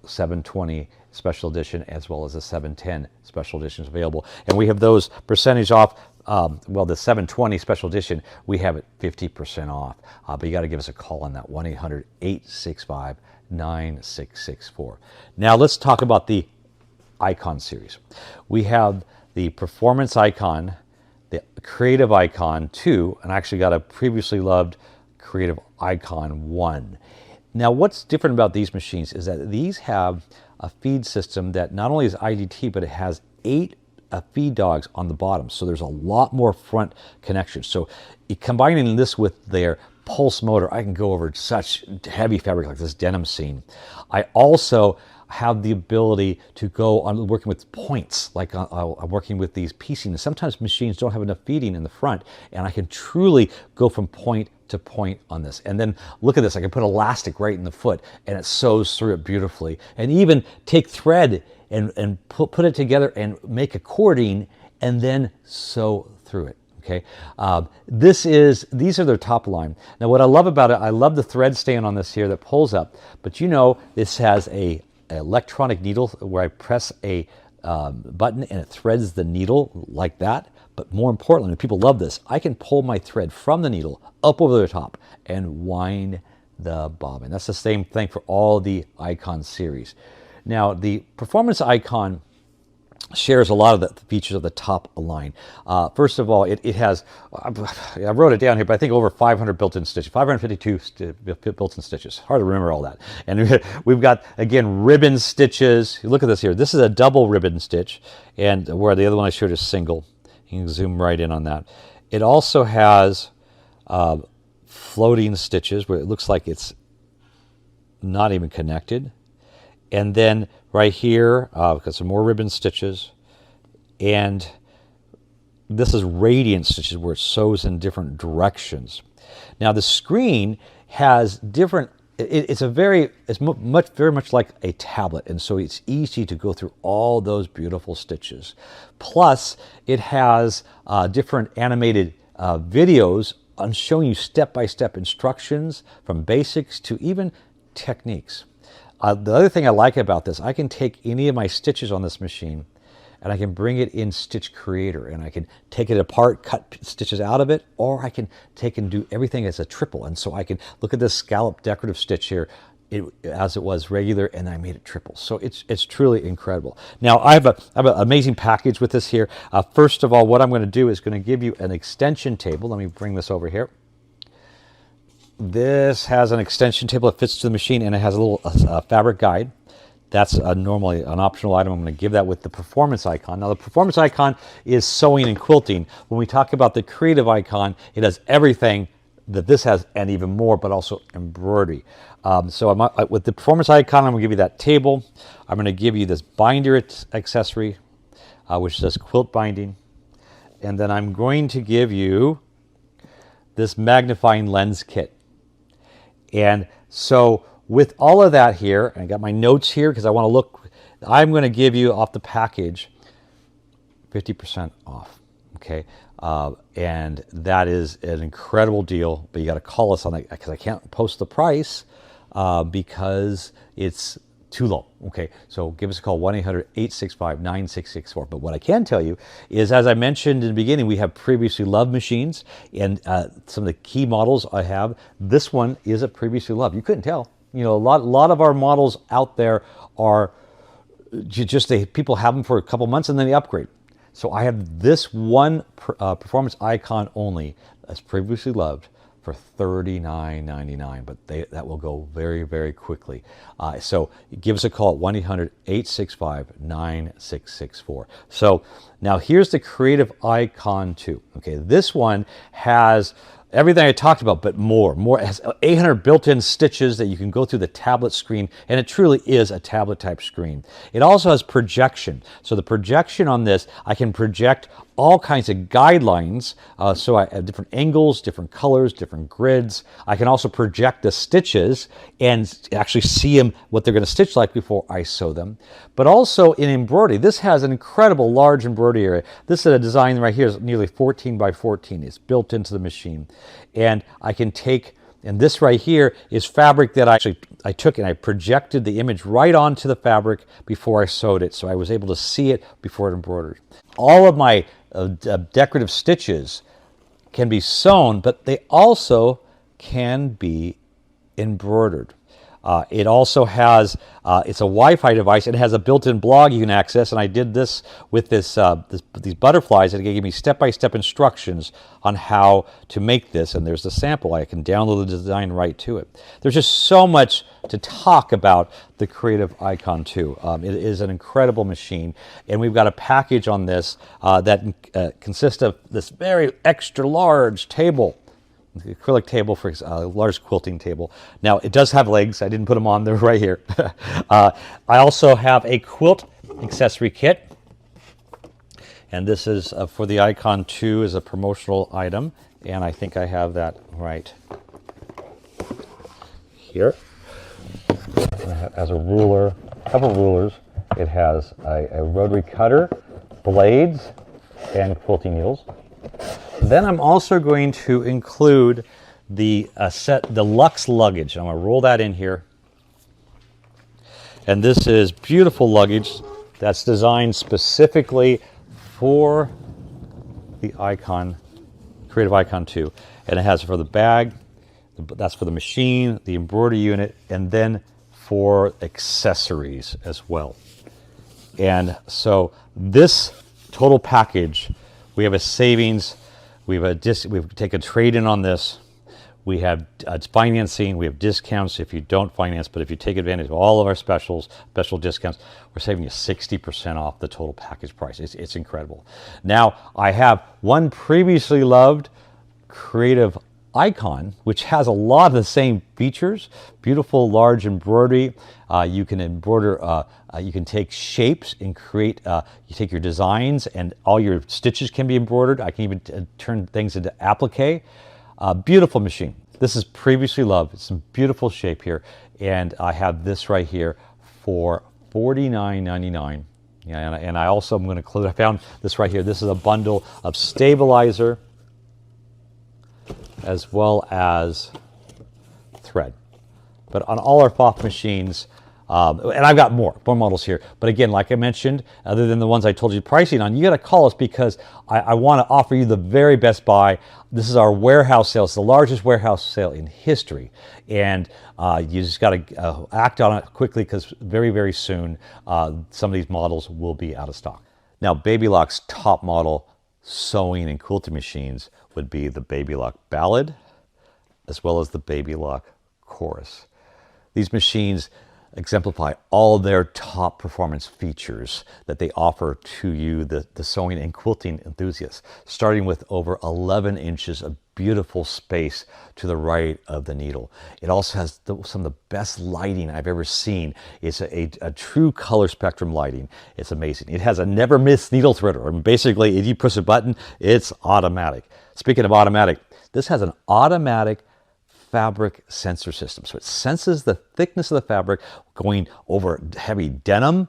720 special edition as well as the 710 special editions available. And we have those percentage off. Well, the 720 special edition, we have it 50% off, but you got to give us a call on that, 1-800-865-9664. Now let's talk about the Icon series. We have the Performance Icon, the Creative Icon 2, and I actually got a previously loved Creative Icon 1. Now, what's different about these machines is that these have a feed system that not only is IDT, but it has 8 feed dogs on the bottom. So there's a lot more front connections. So combining this with their pulse motor, I can go over such heavy fabric like this denim seam. I also have the ability to go on working with points, like I'm working with these piecing. And sometimes machines don't have enough feeding in the front, and I can truly go from point to point on this. And then look at this, I can put elastic right in the foot, and it sews through it beautifully. And even take thread and put it together and make a cording, and then sew through it. Okay, these are their top line. Now, what I love about it, I love the thread stand on this here that pulls up. But you know, this has a electronic needle where I press a button and it threads the needle like that. But more importantly, people love this, I can pull my thread from the needle up over the top and wind the bobbin. That's the same thing for all the Icon series. Now, the Performance Icon shares a lot of the features of the top line. First of all, it has, I wrote it down here, but I think over 500 built-in stitches, 552 built-in stitches. Hard to remember all that. And we've got, again, ribbon stitches. Look at this here. This is a double ribbon stitch, and where the other one I showed is single. You can zoom right in on that. It also has floating stitches where it looks like it's not even connected. And then right here, we've got some more ribbon stitches. And this is radiant stitches where it sews in different directions. Now the screen has different, it's very much like a tablet. And so it's easy to go through all those beautiful stitches. Plus it has different animated videos on showing you step-by-step instructions from basics to even techniques. The other thing I like about this, I can take any of my stitches on this machine and I can bring it in Stitch Creator, and I can take it apart, cut stitches out of it, or I can take and do everything as a triple. And so I can look at this scallop decorative stitch here as it was regular, and I made it triple. So it's truly incredible. Now I have an amazing package with this here. First of all, what I'm going to do is going to give you an extension table. Let me bring this over here. This has an extension table that fits to the machine, and it has a little fabric guide. That's normally an optional item. I'm going to give that with the performance icon. Now the performance icon is sewing and quilting. When we talk about the creative icon, it has everything that this has and even more, but also embroidery. So with the performance icon, I'm going to give you that table. I'm going to give you this binder accessory, which says quilt binding. And then I'm going to give you this magnifying lens kit. And so with all of that here, I got my notes here because I want to look, I'm going to give you off the package 50% off, okay? And that is an incredible deal, but you got to call us on it because I can't post the price because it's too low, okay? So give us a call, 1-800-865-9664. But what I can tell you is, as I mentioned in the beginning, we have previously loved machines, and some of the key models I have, this one is a previously loved. You couldn't tell. You know, a lot of our models out there are just people have them for a couple months and then they upgrade. So I have this one performance icon only as previously loved for $39.99, but that will go very, very quickly. So give us a call at 1-800-865-9664. So now here's the Creative Icon 2. Okay, this one has everything I talked about, but more. It has 800 built-in stitches that you can go through the tablet screen, and it truly is a tablet-type screen. It also has projection. So the projection on this, I can project all kinds of guidelines. So I have different angles, different colors, different grids. I can also project the stitches and actually see them, what they're going to stitch like before I sew them. But also in embroidery, this has an incredible large embroidery area. This is a design right here is nearly 14 by 14. It's built into the machine. And I can take, and this right here is fabric that I took and I projected the image right onto the fabric before I sewed it. So I was able to see it before it embroidered. All of my decorative stitches can be sewn, but they also can be embroidered. It also has, it's a Wi-Fi device. It has a built-in blog you can access, and I did this with these butterflies, and it gave me step-by-step instructions on how to make this, and there's the sample. I can download the design right to it. There's just so much to talk about the Creative Icon 2. It is an incredible machine, and we've got a package on this that consists of this very extra large table, the acrylic table for a large quilting table. Now it does have legs. I didn't put them on. They're right here. I also have a quilt accessory kit, and this is for the Icon 2 as a promotional item, and I think I have that right here. It has a ruler, a couple of rulers. It has a rotary cutter, blades, and quilting needles. Then I'm also going to include the Luxe luggage. I'm going to roll that in here. And this is beautiful luggage that's designed specifically for the Icon, Creative Icon 2. And it has for the bag, that's for the machine, the embroidery unit, and then for accessories as well. And so this total package, we have a savings, we've taken trade-in on this, we have financing, we have discounts if you don't finance, but if you take advantage of all of our special discounts, we're saving you 60% off the total package price. It's incredible. Now, I have one previously loved Creative Icon, which has a lot of the same features. Beautiful large embroidery. You can embroider, you can take shapes and create, you take your designs and all your stitches can be embroidered. I can even turn things into applique. Beautiful machine. This is previously loved. It's some beautiful shape here. And I have this right here for $49.99. Yeah, and I also am going to close, I found this right here. This is a bundle of stabilizer as well as thread. But on all our Pfaff machines, and I've got more models here. But again, like I mentioned, other than the ones I told you pricing on, you got to call us because I want to offer you the very best buy. This is our warehouse sale. It's the largest warehouse sale in history. And you just got to act on it quickly because very, very soon some of these models will be out of stock. Now, Baby Lock's top model sewing and quilting machines would be the Baby Lock Ballad as well as the Baby Lock Chorus. These machines exemplify all their top performance features that they offer to you, the sewing and quilting enthusiasts, starting with over 11 inches of beautiful space to the right of the needle. It also has some of the best lighting I've ever seen. It's a true color spectrum lighting. It's amazing. It has a never miss needle threader. I mean, basically, if you push a button, it's automatic. Speaking of automatic, this has an automatic fabric sensor system. So it senses the thickness of the fabric going over heavy denim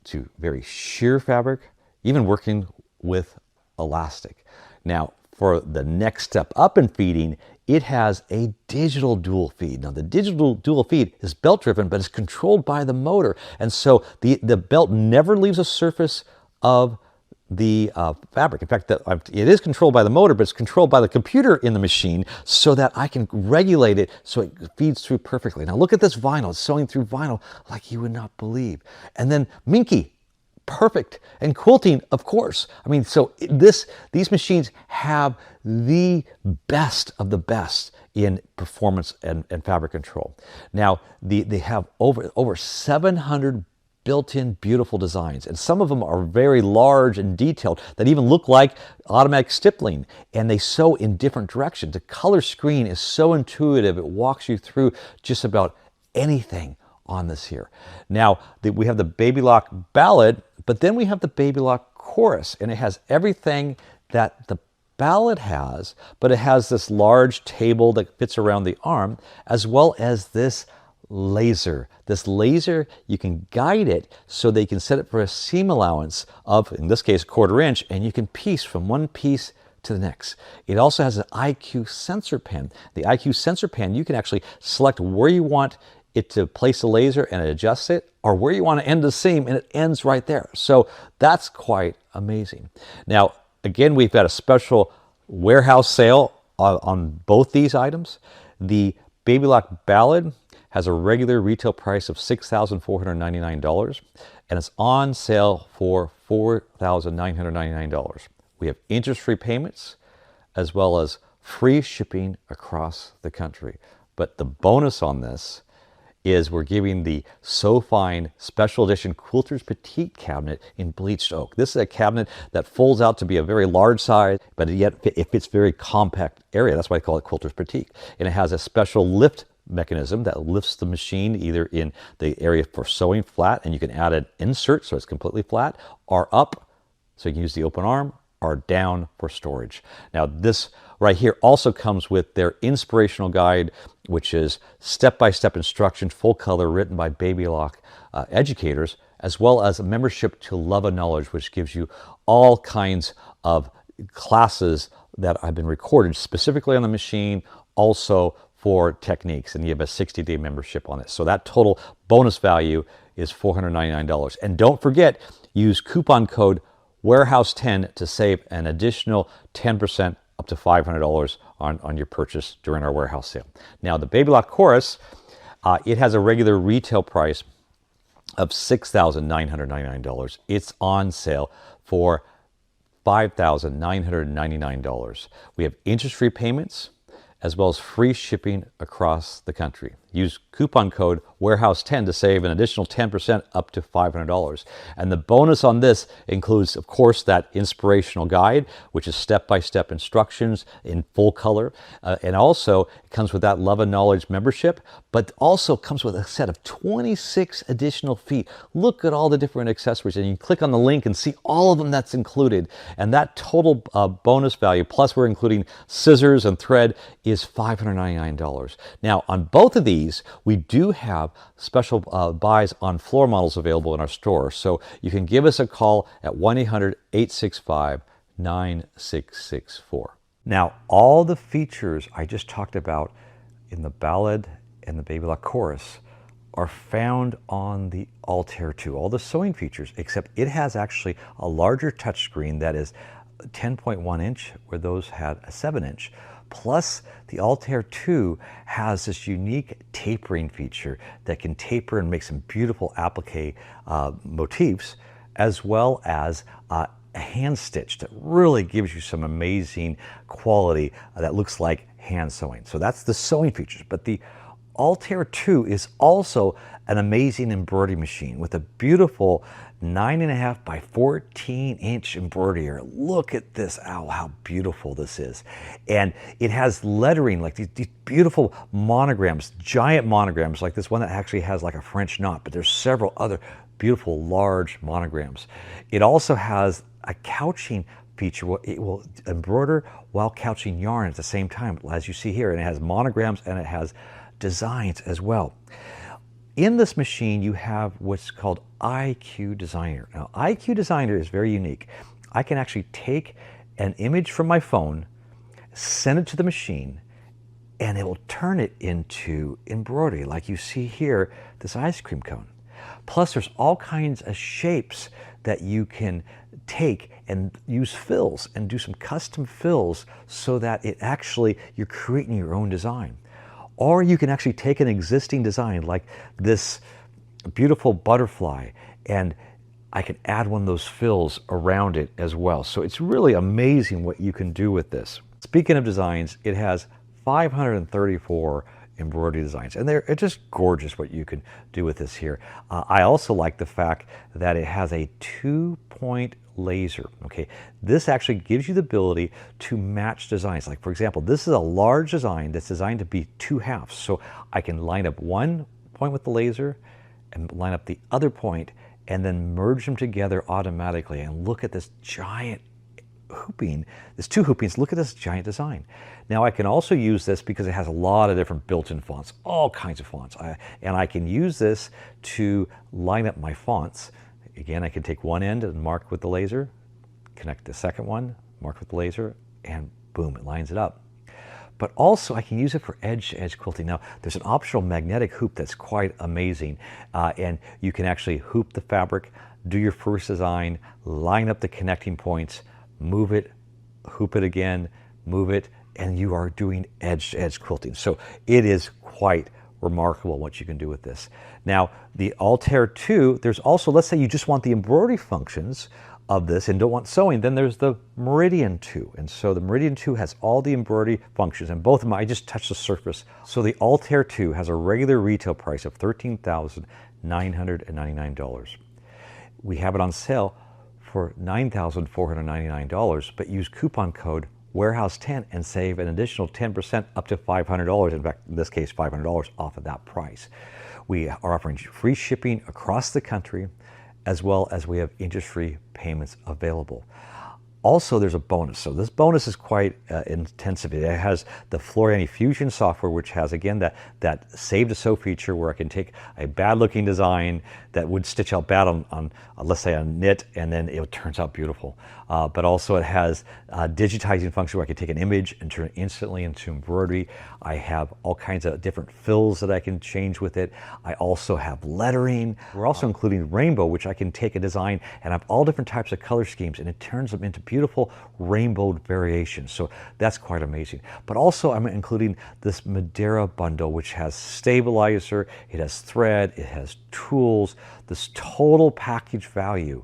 to very sheer fabric, even working with elastic. Now, for the next step up in feeding, it has a digital dual feed. Now, the digital dual feed is belt driven, but it's controlled by the motor. And so the belt never leaves a surface of the fabric. In fact, it is controlled by the motor, but it's controlled by the computer in the machine so that I can regulate it so it feeds through perfectly. Now look at this vinyl. It's sewing through vinyl like you would not believe. And then Minky, perfect. And quilting, of course. I mean, so these machines have the best of the best in performance and fabric control. Now, they have over 700 built-in beautiful designs, and some of them are very large and detailed that even look like automatic stippling, and they sew in different directions. The color screen is so intuitive, it walks you through just about anything on this here. Now, we have the Baby Lock Ballad, but then we have the Baby Lock Chorus, and it has everything that the Ballad has, but it has this large table that fits around the arm, as well as this laser. This laser, you can guide it so that you can set it for a seam allowance of, in this case, 1/4 inch, and you can piece from one piece to the next. It also has an IQ sensor pen. The IQ sensor pen, you can actually select where you want it to place the laser and it adjusts it, or where you want to end the seam and it ends right there. So that's quite amazing. Now, again, we've got a special warehouse sale on both these items. The Baby Lock Ballad has a regular retail price of $6,499, and it's on sale for $4,999. We have interest-free payments as well as free shipping across the country. But the bonus on this is we're giving the So Fine Special Edition Quilter's Petite Cabinet in bleached oak. This is a cabinet that folds out to be a very large size, but yet it fits very compact area. That's why I call it Quilter's Petite. And it has a special lift mechanism that lifts the machine either in the area for sewing flat, and you can add an insert so it's completely flat, or up so you can use the open arm, or down for storage. Now this right here also comes with their inspirational guide, which is step-by-step instructions, full color, written by Baby Lock educators, as well as a membership to Love of Knowledge, which gives you all kinds of classes that have been recorded specifically on the machine, also for techniques, and you have a 60-day membership on it. So that total bonus value is $499. And don't forget, use coupon code Warehouse10 to save an additional 10% up to $500 on your purchase during our warehouse sale. Now, the Baby Lock Chorus, it has a regular retail price of $6,999. It's on sale for $5,999. We have interest-free payments as well as free shipping across the country. Use coupon code WAREHOUSE10 to save an additional 10% up to $500. And the bonus on this includes, of course, that inspirational guide, which is step-by-step instructions in full color. And also, it comes with that Love and Knowledge membership, but also comes with a set of 26 additional feet. Look at all the different accessories, and you can click on the link and see all of them that's included. And that total bonus value, plus we're including scissors and thread, is $599. Now, on both of these, we do have special buys on floor models available in our store. So you can give us a call at 1-800-865-9664. Now, all the features I just talked about in the Ballad and the Baby Lock Chorus are found on the Altair 2. All the sewing features, except it has actually a larger touchscreen that is 10.1 inch, where those had a 7 inch. Plus, the Altair 2 has this unique tapering feature that can taper and make some beautiful applique motifs, as well as a hand stitch that really gives you some amazing quality that looks like hand sewing. So that's the sewing features. But the Altair 2 is also an amazing embroidery machine with a beautiful 9.5 by 14 inch embroidery. Look at this, ow, how beautiful this is. And it has lettering, like these beautiful monograms, giant monograms, like this one that actually has like a French knot, but there's several other beautiful large monograms. It also has a couching feature where it will embroider while couching yarn at the same time, as you see here, and it has monograms and it has designs as well. In this machine, you have what's called IQ Designer. Now, IQ Designer is very unique. I can actually take an image from my phone, send it to the machine, and it will turn it into embroidery, like you see here, this ice cream cone. Plus, there's all kinds of shapes that you can take and use fills and do some custom fills so that it actually, you're creating your own design. Or you can actually take an existing design like this beautiful butterfly, and I can add one of those fills around it as well. So it's really amazing what you can do with this. Speaking of designs, it has 534 embroidery designs, and they're just gorgeous what you can do with this here. I also like the fact that it has a 2-point laser. Okay, this actually gives you the ability to match designs. Like, for example, this is a large design that's designed to be 2 halves. So I can line up one point with the laser and line up the other point and then merge them together automatically. And look at this giant hooping. There's 2 hoopings. Look at this giant design. Now I can also use this because it has a lot of different built-in fonts, all kinds of fonts. And I can use this to line up my fonts. Again, I can take one end and mark with the laser, connect the second one, mark with the laser, and boom, it lines it up. But also I can use it for edge-to-edge quilting. Now, there's an optional magnetic hoop that's quite amazing, and you can actually hoop the fabric, do your first design, line up the connecting points, move it, hoop it again, move it, and you are doing edge-to-edge quilting. So it is quite remarkable what you can do with this. Now, the Altair 2, there's also, let's say you just want the embroidery functions of this and don't want sewing, then there's the Meridian 2. And so the Meridian 2 has all the embroidery functions, and both of them, I just touched the surface. So the Altair 2 has a regular retail price of $13,999. We have it on sale for $9,499, but use coupon code WAREHOUSE10 and save an additional 10% up to $500. In fact, in this case, $500 off of that price. We are offering free shipping across the country, as well as we have interest-free payments available. Also, there's a bonus. So this bonus is quite intensive. It has the Floriani Fusion software, which has, again, that save to sew feature where I can take a bad-looking design that would stitch out bad on let's say, a knit, and then it turns out beautiful. But also it has a digitizing function where I can take an image and turn it instantly into embroidery. I have all kinds of different fills that I can change with it. I also have lettering. We're also including rainbow, which I can take a design and have all different types of color schemes, and it turns them into beautiful rainbow variations. So that's quite amazing. But also I'm including this Madeira bundle, which has stabilizer, it has thread, it has tools. This total package value,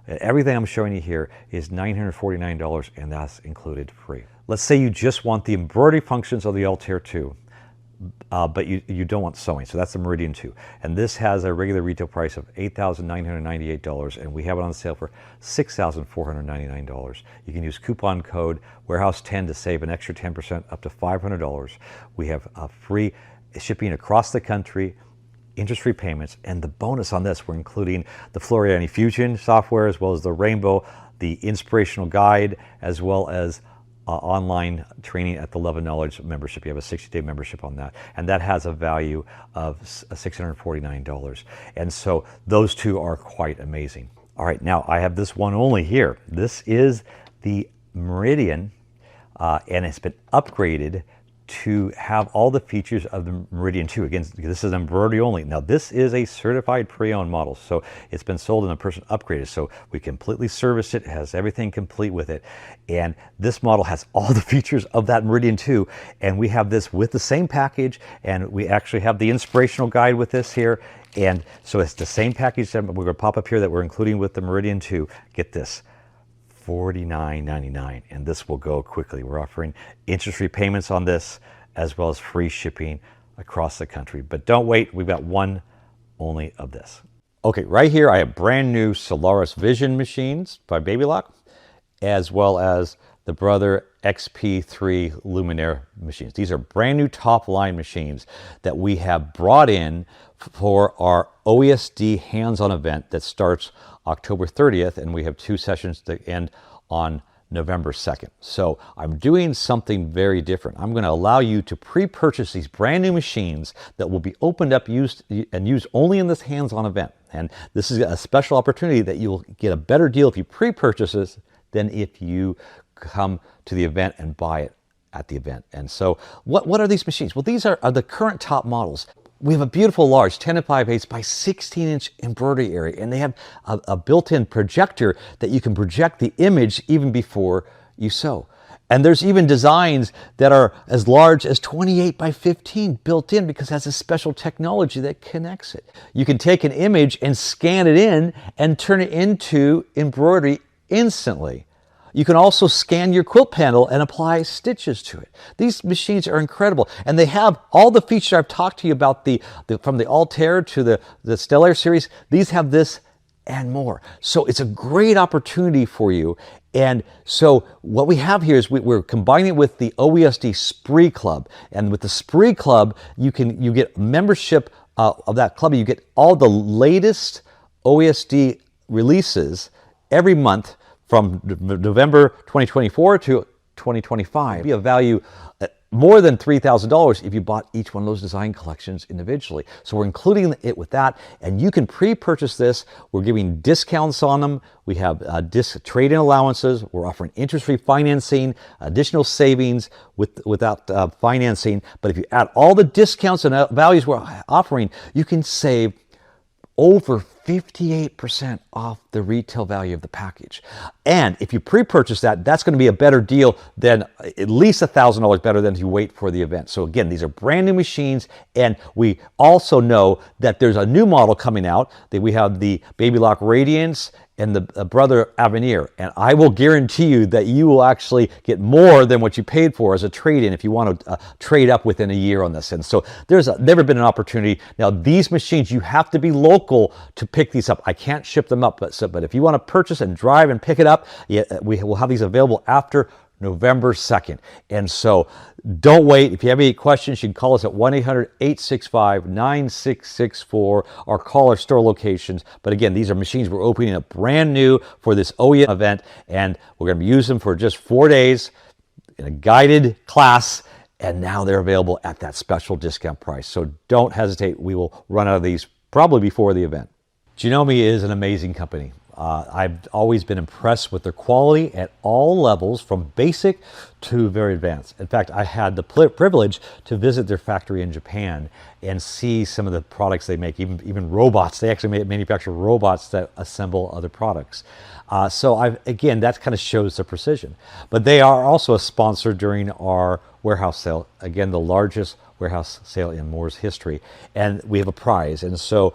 everything I'm showing you here is $949, and that's included free. Let's say you just want the embroidery functions of the Altair 2. But you don't want sewing, so that's the Meridian 2. And this has a regular retail price of $8,998, and we have it on sale for $6,499. You can use coupon code Warehouse10 to save an extra 10% up to $500. We have free shipping across the country, interest-free payments, and the bonus on this, we're including the Floriani Fusion software, as well as the Rainbow, the inspirational guide, as well as online training at the Love and Knowledge membership. You have a 60-day membership on that, and that has a value of $649. And so those two are quite amazing. All right, now I have this one only here. This is the Meridian, and it's been upgraded to have all the features of the Meridian 2. Again, this is embroidery only. Now, this is a certified pre-owned model, so it's been sold and the person upgraded. So we completely service it, has everything complete with it. And this model has all the features of that Meridian 2. And we have this with the same package, and we actually have the inspirational guide with this here. And so it's the same package that we're going to pop up here that we're including with the Meridian 2. Get this. $49.99, and this will go quickly. We're offering interest-free payments on this, as well as free shipping across the country. But don't wait, we've got one only of this. Okay, right here I have brand new Solaris Vision machines by Baby Lock, as well as the Brother XP3 Luminaire machines. These are brand new top line machines that we have brought in for our OESD hands-on event that starts October 30th, and we have 2 sessions to end on November 2nd. So I'm doing something very different. I'm going to allow you to pre-purchase these brand new machines that will be opened up, used only in this hands-on event. And this is a special opportunity that you'll get a better deal if you pre-purchase this than if you come to the event and buy it at the event. And so what are these machines? Well, these are the current top models. We have a beautiful large 10 5/8 by 16-inch embroidery area, and they have a built-in projector that you can project the image even before you sew. And there's even designs that are as large as 28 by 15 built in, because it has a special technology that connects it. You can take an image and scan it in and turn it into embroidery instantly. You can also scan your quilt panel and apply stitches to it. These machines are incredible, and they have all the features I've talked to you about, from the Altair to the Stellar series. These have this and more. So it's a great opportunity for you. And so what we have here is we're combining it with the OESD Spree Club. And with the Spree Club, you get membership of that club. You get all the latest OESD releases every month from November 2024 to 2025. It'd be a value more than $3,000 if you bought each one of those design collections individually. So we're including it with that, and you can pre-purchase this. We're giving discounts on them. We have trade-in allowances. We're offering interest-free financing, additional savings without financing. But if you add all the discounts and values we're offering, you can save over 58% off the retail value of the package. And if you pre-purchase that, that's going to be a better deal than at least $1,000 better than if you wait for the event. So again, these are brand new machines, and we also know that there's a new model coming out, that we have the Baby Lock Radiance and the Brother Avenir. And I will guarantee you that you will actually get more than what you paid for as a trade-in if you want to trade up within a year on this. And so there's never been an opportunity. Now, these machines, you have to be local to pick these up. I can't ship them up, but if you want to purchase and drive and pick it up, we will have these available after November 2nd. And so don't wait. If you have any questions, you can call us at 1-800-865-9664 or call our store locations. But again, these are machines we're opening up brand new for this OEM event, and we're going to use them for just 4 days in a guided class, and now they're available at that special discount price. So don't hesitate. We will run out of these probably before the event. Janome is an amazing company. I've always been impressed with their quality at all levels, from basic too very advanced. In fact, I had the privilege to visit their factory in Japan and see some of the products they make, even robots. They actually manufacture robots that assemble other products. So again, that kind of shows the precision. But they are also a sponsor during our warehouse sale. Again, the largest warehouse sale in Moore's history. And we have a prize. And so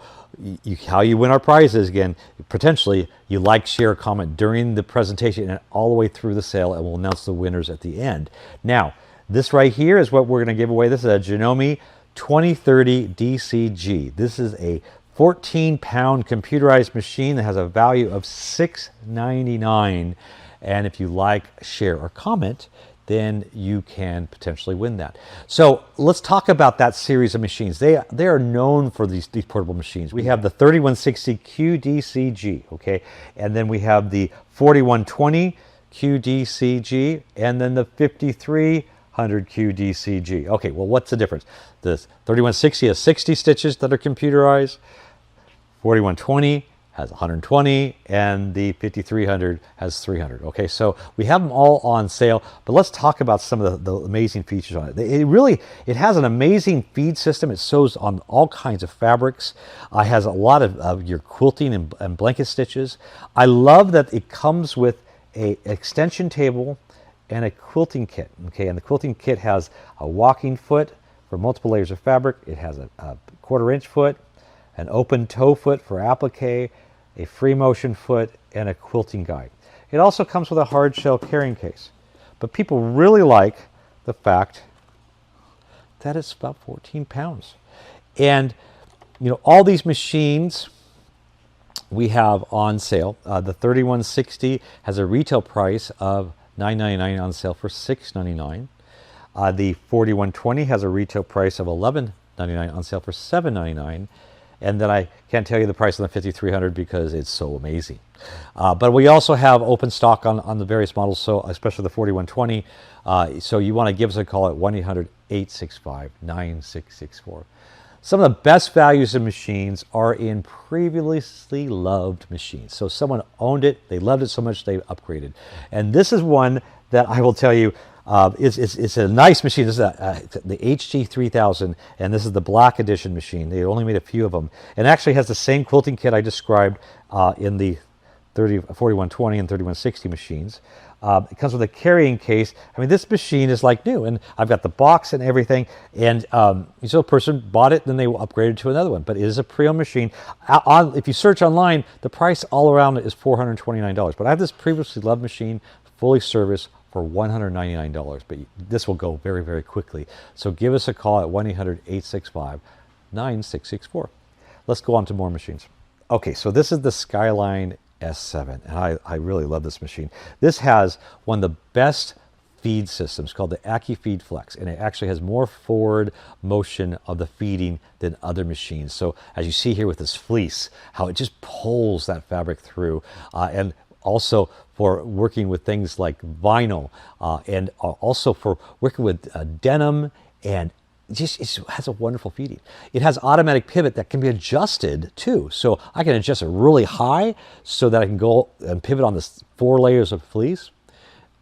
how you win our prizes, again, potentially you like, share, comment during the presentation and all the way through the sale, and we'll announce the winners at the end. Now, this right here is what we're going to give away. This is a Janome 2030 DCG. This is a 14-pound computerized machine that has a value of $699. And if you like, share, or comment, then you can potentially win that. So let's talk about that series of machines. They are known for these portable machines. We have the 3160 QDCG, okay? And then we have the 4120 QDCG, and then the 5300 QDCG. Okay, well, what's the difference? The 3160 has 60 stitches that are computerized. 4120 has 120, and the 5300 has 300. Okay, so we have them all on sale, but let's talk about some of the amazing features on it. It has an amazing feed system. It sews on all kinds of fabrics. It has a lot of your quilting and blanket stitches. I love that it comes with an extension table and a quilting kit. Okay, and the quilting kit has a walking foot for multiple layers of fabric. It has a 1/4-inch foot, an open toe foot for applique, a free motion foot, and a quilting guide. It also comes with a hard shell carrying case. But people really like the fact that it's about 14 pounds. And you know, all these machines we have on sale. The 3160 has a retail price of $9.99 on sale for $6.99. The 4120 has a retail price of $11.99 on sale for $7.99. And then I can't tell you the price on the 5300 because it's so amazing. But we also have open stock on the various models, so especially the 4120. So you want to give us a call at 1-800-865-9664. Some of the best values of machines are in previously loved machines. So someone owned it, they loved it so much they upgraded. And this is one that I will tell you, it's a nice machine. This is the HG3000, and this is the black edition machine. They only made a few of them, and actually has the same quilting kit I described in the 4120 and 3160 machines. It comes with a carrying case. I mean, this machine is like new, and I've got the box and everything. And so a person bought it, then they upgraded to another one. But it is a pre-owned machine. If you search online, the price all around it is $429. But I have this previously loved machine, fully serviced, for $199, but this will go very, very quickly. So give us a call at 1-800-865-9664. Let's go on to more machines. Okay, so this is the Skyline S7, and I really love this machine. This has one of the best feed systems called the AccuFeed Flex, and it actually has more forward motion of the feeding than other machines. So as you see here with this fleece, how it just pulls that fabric through, and also for working with things like vinyl, and also for working with denim, and it has a wonderful feeding. It has automatic pivot that can be adjusted too. So I can adjust it really high so that I can go and pivot on this 4 layers of fleece,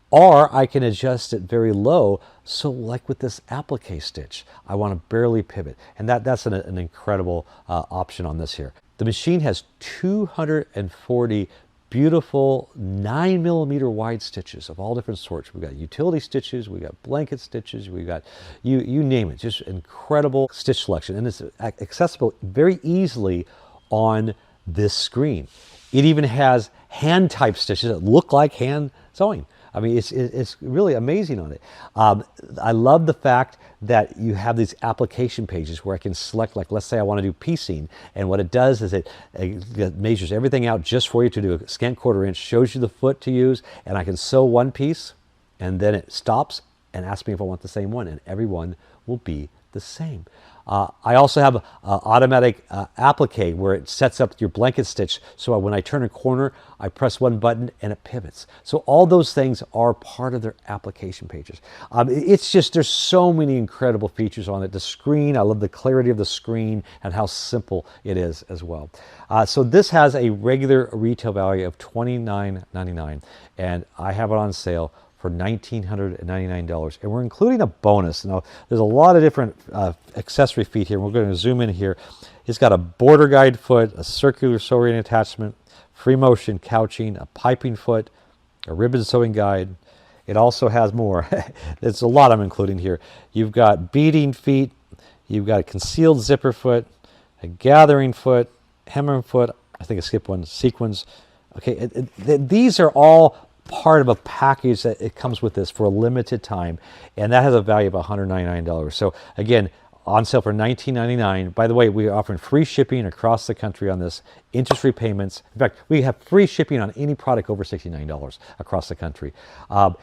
or I can adjust it very low. So like with this applique stitch, I want to barely pivot. And that's an incredible option on this here. The machine has 240 beautiful 9mm wide stitches of all different sorts. We've got utility stitches, we've got blanket stitches, we've got, you name it, just incredible stitch selection. And it's accessible very easily on this screen. It even has hand type stitches that look like hand sewing. I mean, it's really amazing on it. I love the fact that you have these application pages where I can select, like, let's say I want to do piecing, and what it does is it measures everything out just for you to do a scant 1/4 inch, shows you the foot to use, and I can sew one piece, and then it stops and asks me if I want the same one, and every one will be the same. I also have automatic applique where it sets up your blanket stitch, so when I turn a corner, I press one button and it pivots. So all those things are part of their application pages. It's just, there's so many incredible features on it. The screen, I love the clarity of the screen and how simple it is as well. So this has a regular retail value of $29.99, and I have it on sale for $1,999. And we're including a bonus. Now, there's a lot of different accessory feet here. We're going to zoom in here. It's got a border guide foot, a circular sewing attachment, free motion couching, a piping foot, a ribbon sewing guide. It also has more. There's a lot I'm including here. You've got beading feet. You've got a concealed zipper foot, a gathering foot, hemming foot. I think I skipped one. Sequins. Okay, these are all part of a package that it comes with this for a limited time, and that has a value of $199. So again, on sale for $19.99. By the way, we are offering free shipping across the country on this, interest-free payments. In fact, we have free shipping on any product over $69 across the country. But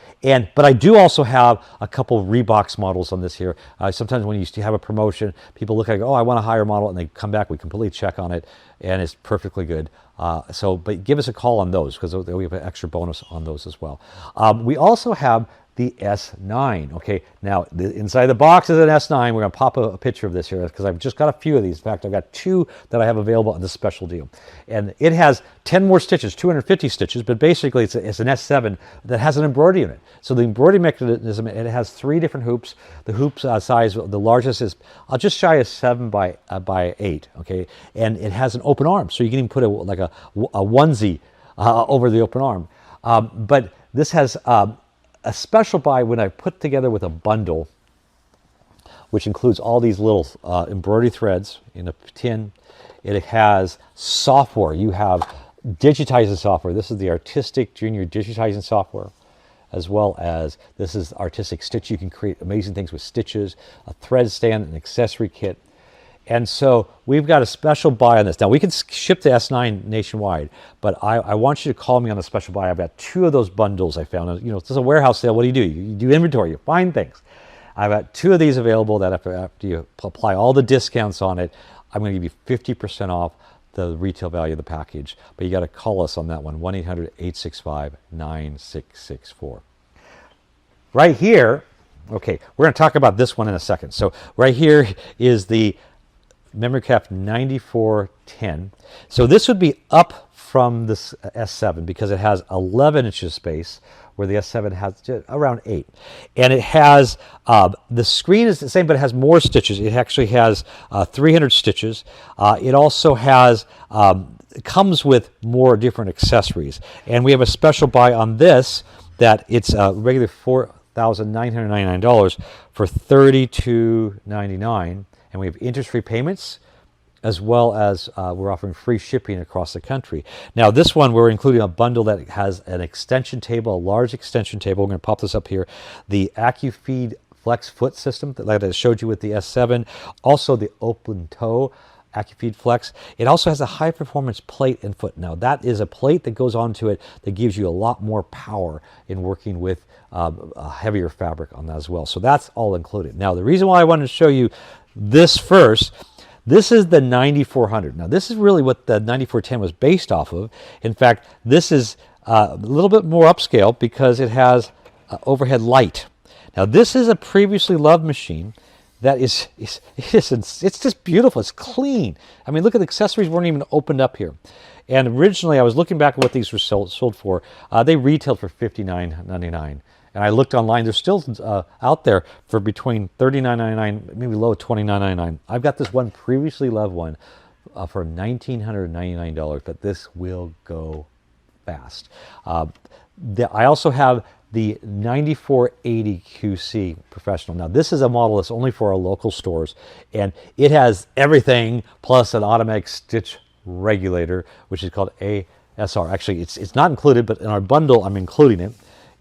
I do also have a couple Reeboks models on this here. Sometimes when you have a promotion, people look at it, oh, I want a higher model, and they come back, we completely check on it, and it's perfectly good. But give us a call on those, because we have an extra bonus on those as well. We also have the S9. Okay, now inside the box is an S9. We're going to pop a picture of this here because I've just got a few of these. In fact, I've got 2 that I have available on this special deal. And it has 10 more stitches, 250 stitches, but basically it's an S7 that has an embroidery in it. So the embroidery mechanism, it has 3 different hoops. The hoop size, the largest is just shy of 7 by 8, okay? And it has an open arm, so you can even put like a onesie over the open arm. But this has a special buy when I put together with a bundle, which includes all these little embroidery threads in a tin. It has software. You have digitizing software. This is the Artistic Junior digitizing software, as well as this is Artistic Stitch. You can create amazing things with stitches, a thread stand, an accessory kit. And so we've got a special buy on this. Now, we can ship the S9 nationwide, but I want you to call me on the special buy. I've got 2 of those bundles I found. You know, it's just a warehouse sale. What do? You do inventory. You find things. I've got 2 of these available that after you apply all the discounts on it, I'm going to give you 50% off the retail value of the package. But you got to call us on that one, 1-800-865-9664. Right here, okay, we're going to talk about this one in a second. So right here is the MemoryCraft 9410. So this would be up from this S7 because it has 11 inches space, where the S7 has around 8. And it has, the screen is the same, but it has more stitches. It actually has 300 stitches. It also has, it comes with more different accessories. And we have a special buy on this that it's a regular $4,999 for $32.99. And we have interest-free payments, as well as we're offering free shipping across the country. Now, this one, we're including a bundle that has an extension table, a large extension table. We're going to pop this up here. The AccuFeed Flex Foot system that I showed you with the S7. Also, the open toe AccuFeed Flex. It also has a high-performance plate and foot. Now, that is a plate that goes onto it that gives you a lot more power in working with a heavier fabric on that as well. So that's all included. Now, the reason why I wanted to show you this first, this is the 9400. Now, this is really what the 9410 was based off of. In fact, this is a little bit more upscale because it has overhead light. Now, this is a previously loved machine that it's just beautiful. It's clean. I mean, look at the accessories weren't even opened up here. And originally, I was looking back at what these were sold for. They retailed for $59.99. And I looked online. They're still out there for between $39.99, maybe low $29.99. I've got this one previously loved one for $1,999, but this will go fast. I also have the 9480 QC Professional. Now, this is a model that's only for our local stores, and it has everything plus an automatic stitch regulator, which is called ASR. Actually, it's not included, but in our bundle, I'm including it.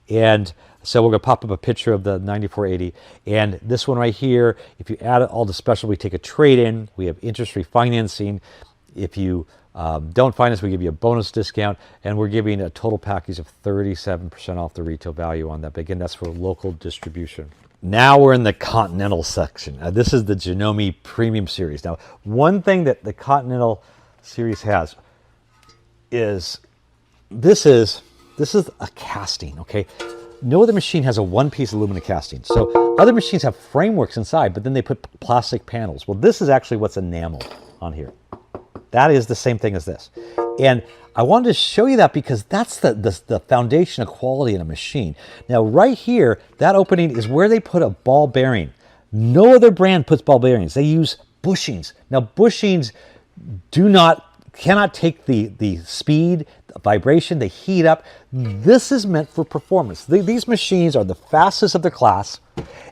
And so we're going to pop up a picture of the 9480. And this one right here, if you add all the special, we take a trade-in. We have interest-free financing. If you don't finance, we give you a bonus discount. And we're giving a total package of 37% off the retail value on that. But again, that's for local distribution. Now we're in the Continental section. This is the Janome Premium Series. Now, one thing that the Continental series has is this is a casting, okay? No other machine has a one-piece aluminum casting. So other machines have frameworks inside, but then they put plastic panels. Well, this is actually what's enameled on here. That is the same thing as this. And I wanted to show you that because that's the foundation of quality in a machine. Now right here, that opening is where they put a ball bearing. No other brand puts ball bearings. They use bushings. Now bushings cannot take the speed, the vibration, the heat up. This is meant for performance. These machines are the fastest of their class,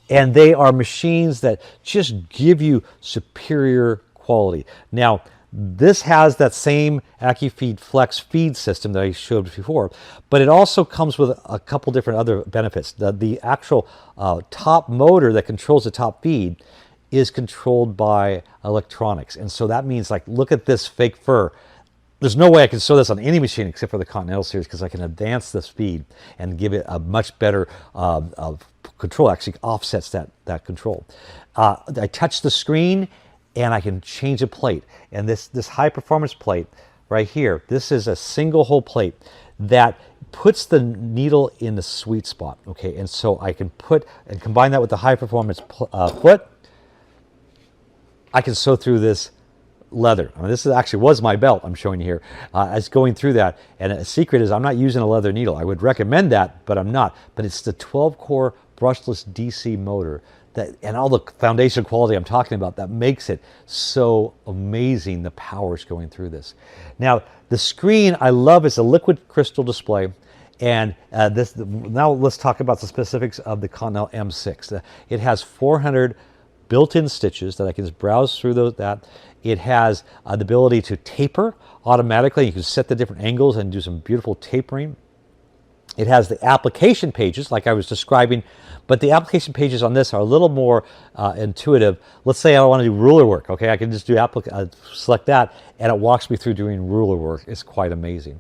and they are machines that just give you superior quality. Now, this has that same AccuFeed Flex feed system that I showed before, but it also comes with a couple different other benefits. The actual top motor that controls the top feed is controlled by electronics. And so that means, like, look at this fake fur. There's no way I can sew this on any machine except for the Continental series, because I can advance the speed and give it a much better control. Actually offsets that control. I touch the screen and I can change the plate. And this high performance plate right here, this is a single hole plate that puts the needle in the sweet spot. Okay, and so I can put and combine that with the high performance foot. I can sew through this leather. I mean, this was my belt I'm showing you here. As going through that, and a secret is I'm not using a leather needle. I would recommend that, but I'm not. But it's the 12-core brushless DC motor and all the foundation quality I'm talking about that makes it so amazing, the powers going through this. Now, the screen I love is a liquid crystal display. And now let's talk about the specifics of the Continental M6. It has 400 built-in stitches that I can just browse through that. It has the ability to taper automatically. You can set the different angles and do some beautiful tapering. It has the application pages like I was describing, but the application pages on this are a little more intuitive. Let's say I want to do ruler work. Okay, I can just do select that, and it walks me through doing ruler work. It's quite amazing.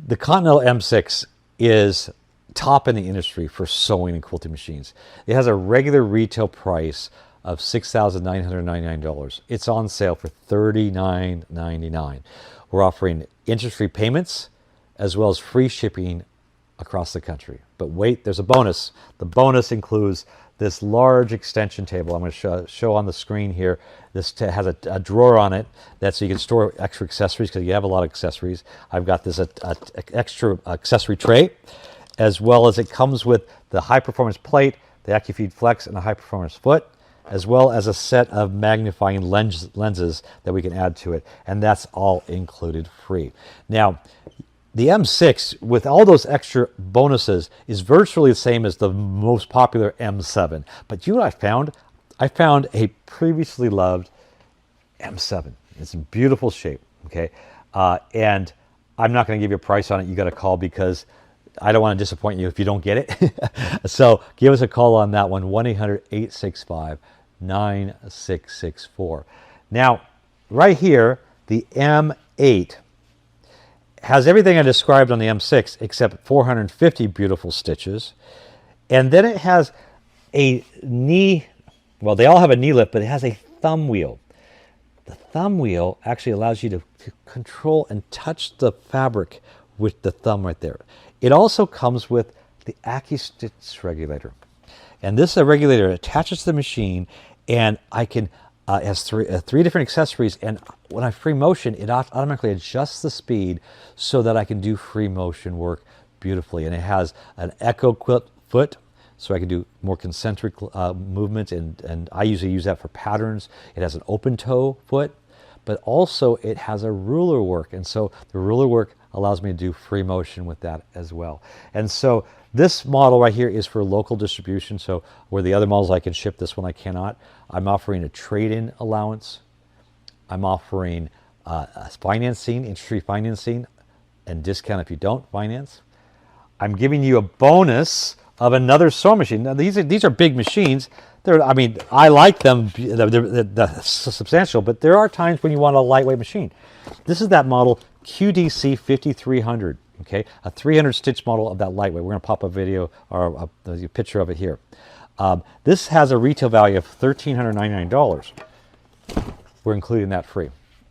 The Continental M6 is top in the industry for sewing and quilting machines. It has a regular retail price of $6,999. It's on sale for $39.99. We're offering interest-free payments as well as free shipping across the country. But wait, there's a bonus. The bonus includes this large extension table. I'm going to show on the screen here. This has a drawer on it so you can store extra accessories, because you have a lot of accessories. I've got this extra accessory tray, as well as it comes with the high-performance plate, the AccuFeed Flex, and the high-performance foot, as well as a set of magnifying lenses that we can add to it, and that's all included free. Now, the M6, with all those extra bonuses, is virtually the same as the most popular M7. But you know what I found? I found a previously loved M7. It's in beautiful shape, okay? And I'm not going to give you a price on it. You got to call, because I don't want to disappoint you if you don't get it. So give us a call on that one, 1-800-865-9664. Now, right here, the M8 has everything I described on the M6 except 450 beautiful stitches. And then it has a knee, well, they all have a knee lift, but it has a thumb wheel. The thumb wheel actually allows you to control and touch the fabric with the thumb right there. It also comes with the AccuStitch regulator. And this regulator attaches to the machine, and I can has three different accessories, and when I free motion, it automatically adjusts the speed so that I can do free motion work beautifully. And it has an echo quilt foot, so I can do more concentric movements, and I usually use that for patterns. It has an open toe foot, but also it has a ruler work, and so the ruler work allows me to do free motion with that as well. And so this model right here is for local distribution, so where the other models I can ship, this one I cannot. I'm offering a trade-in allowance. I'm offering financing, interest-free financing, and discount if you don't finance. I'm giving you a bonus of another sewing machine. Now these are big machines. I mean, I like them. They're substantial, but there are times when you want a lightweight machine. This is that model QDC 5300. Okay, a 300 stitch model of that lightweight. We're going to pop a video or a picture of it here. This has a retail value of $1,399. We're including that free.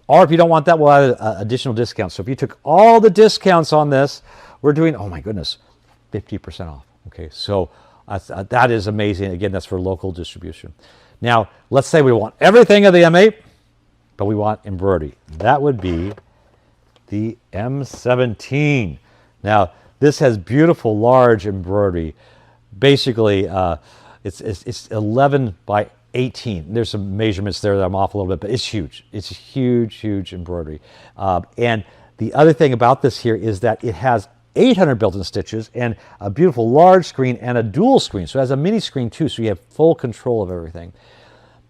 Or if you don't want that, we'll add additional discounts. So if you took all the discounts on this, we're doing, oh my goodness, 50% off. Okay, so that is amazing. Again, that's for local distribution. Now, let's say we want everything of the M8, but we want embroidery. That would be the M17. Now, this has beautiful large embroidery. Basically, it's 11 by 18. There's some measurements there that I'm off a little bit, but it's huge. It's a huge, huge embroidery. And the other thing about this here is that it has 800 built-in stitches and a beautiful large screen and a dual screen. So it has a mini screen too, so you have full control of everything.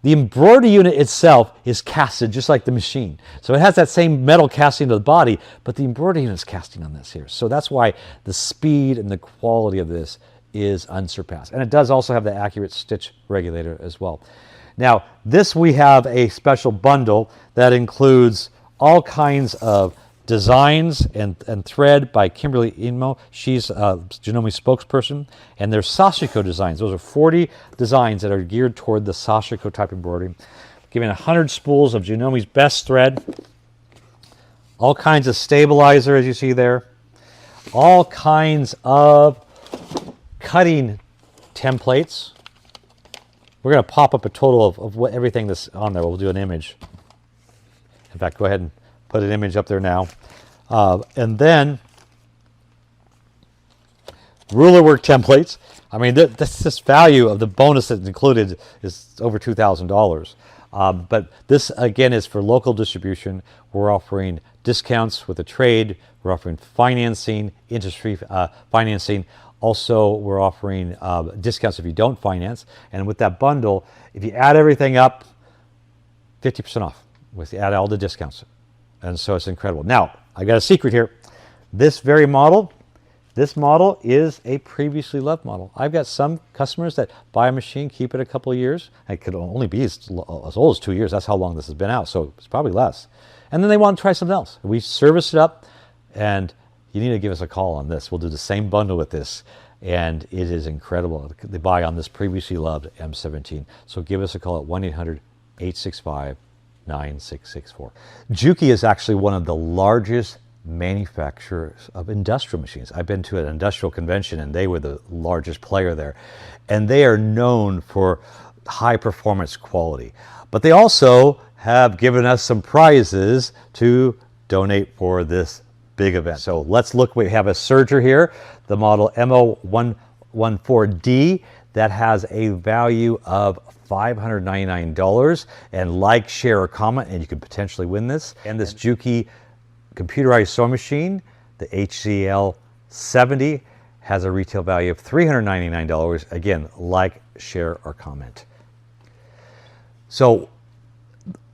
The embroidery unit itself is casted just like the machine. So it has that same metal casting to the body, but the embroidery unit is casting on this here. So that's why the speed and the quality of this is unsurpassed. And it does also have the accurate stitch regulator as well. Now, this we have a special bundle that includes all kinds of designs and thread by Kimberly Inmo. She's Janome's spokesperson. And there's Sashiko designs. Those are 40 designs that are geared toward the Sashiko type embroidery. Giving 100 spools of Janome's best thread. All kinds of stabilizer, as you see there. All kinds of cutting templates. We're going to pop up a total of what everything that's on there. We'll do an image. In fact, go ahead and put an image up there now. And then ruler work templates. I mean, this value of the bonus that's included is over $2,000. But this, again, is for local distribution. We're offering discounts with the trade. We're offering financing, interest-free financing. Also, we're offering discounts if you don't finance. And with that bundle, if you add everything up, 50% off. With you add all the discounts. And so it's incredible. Now, I got a secret here. This very model, this model is a previously loved model. I've got some customers that buy a machine, keep it a couple of years. It could only be as old as 2 years. That's how long this has been out. So it's probably less. And then they want to try something else. We service it up, and you need to give us a call on this. We'll do the same bundle with this. And it is incredible. They buy on this previously loved M17. So give us a call at 1-800-865-9664. Juki is actually one of the largest manufacturers of industrial machines. I've been to an industrial convention and they were the largest player there. And they are known for high performance quality. But they also have given us some prizes to donate for this big event. So let's look. We have a serger here, the model MO114D, that has a value of $599. And like, share, or comment, and you could potentially win this. And this Juki computerized sewing machine, the HCL 70, has a retail value of $399. Again, like, share, or comment. So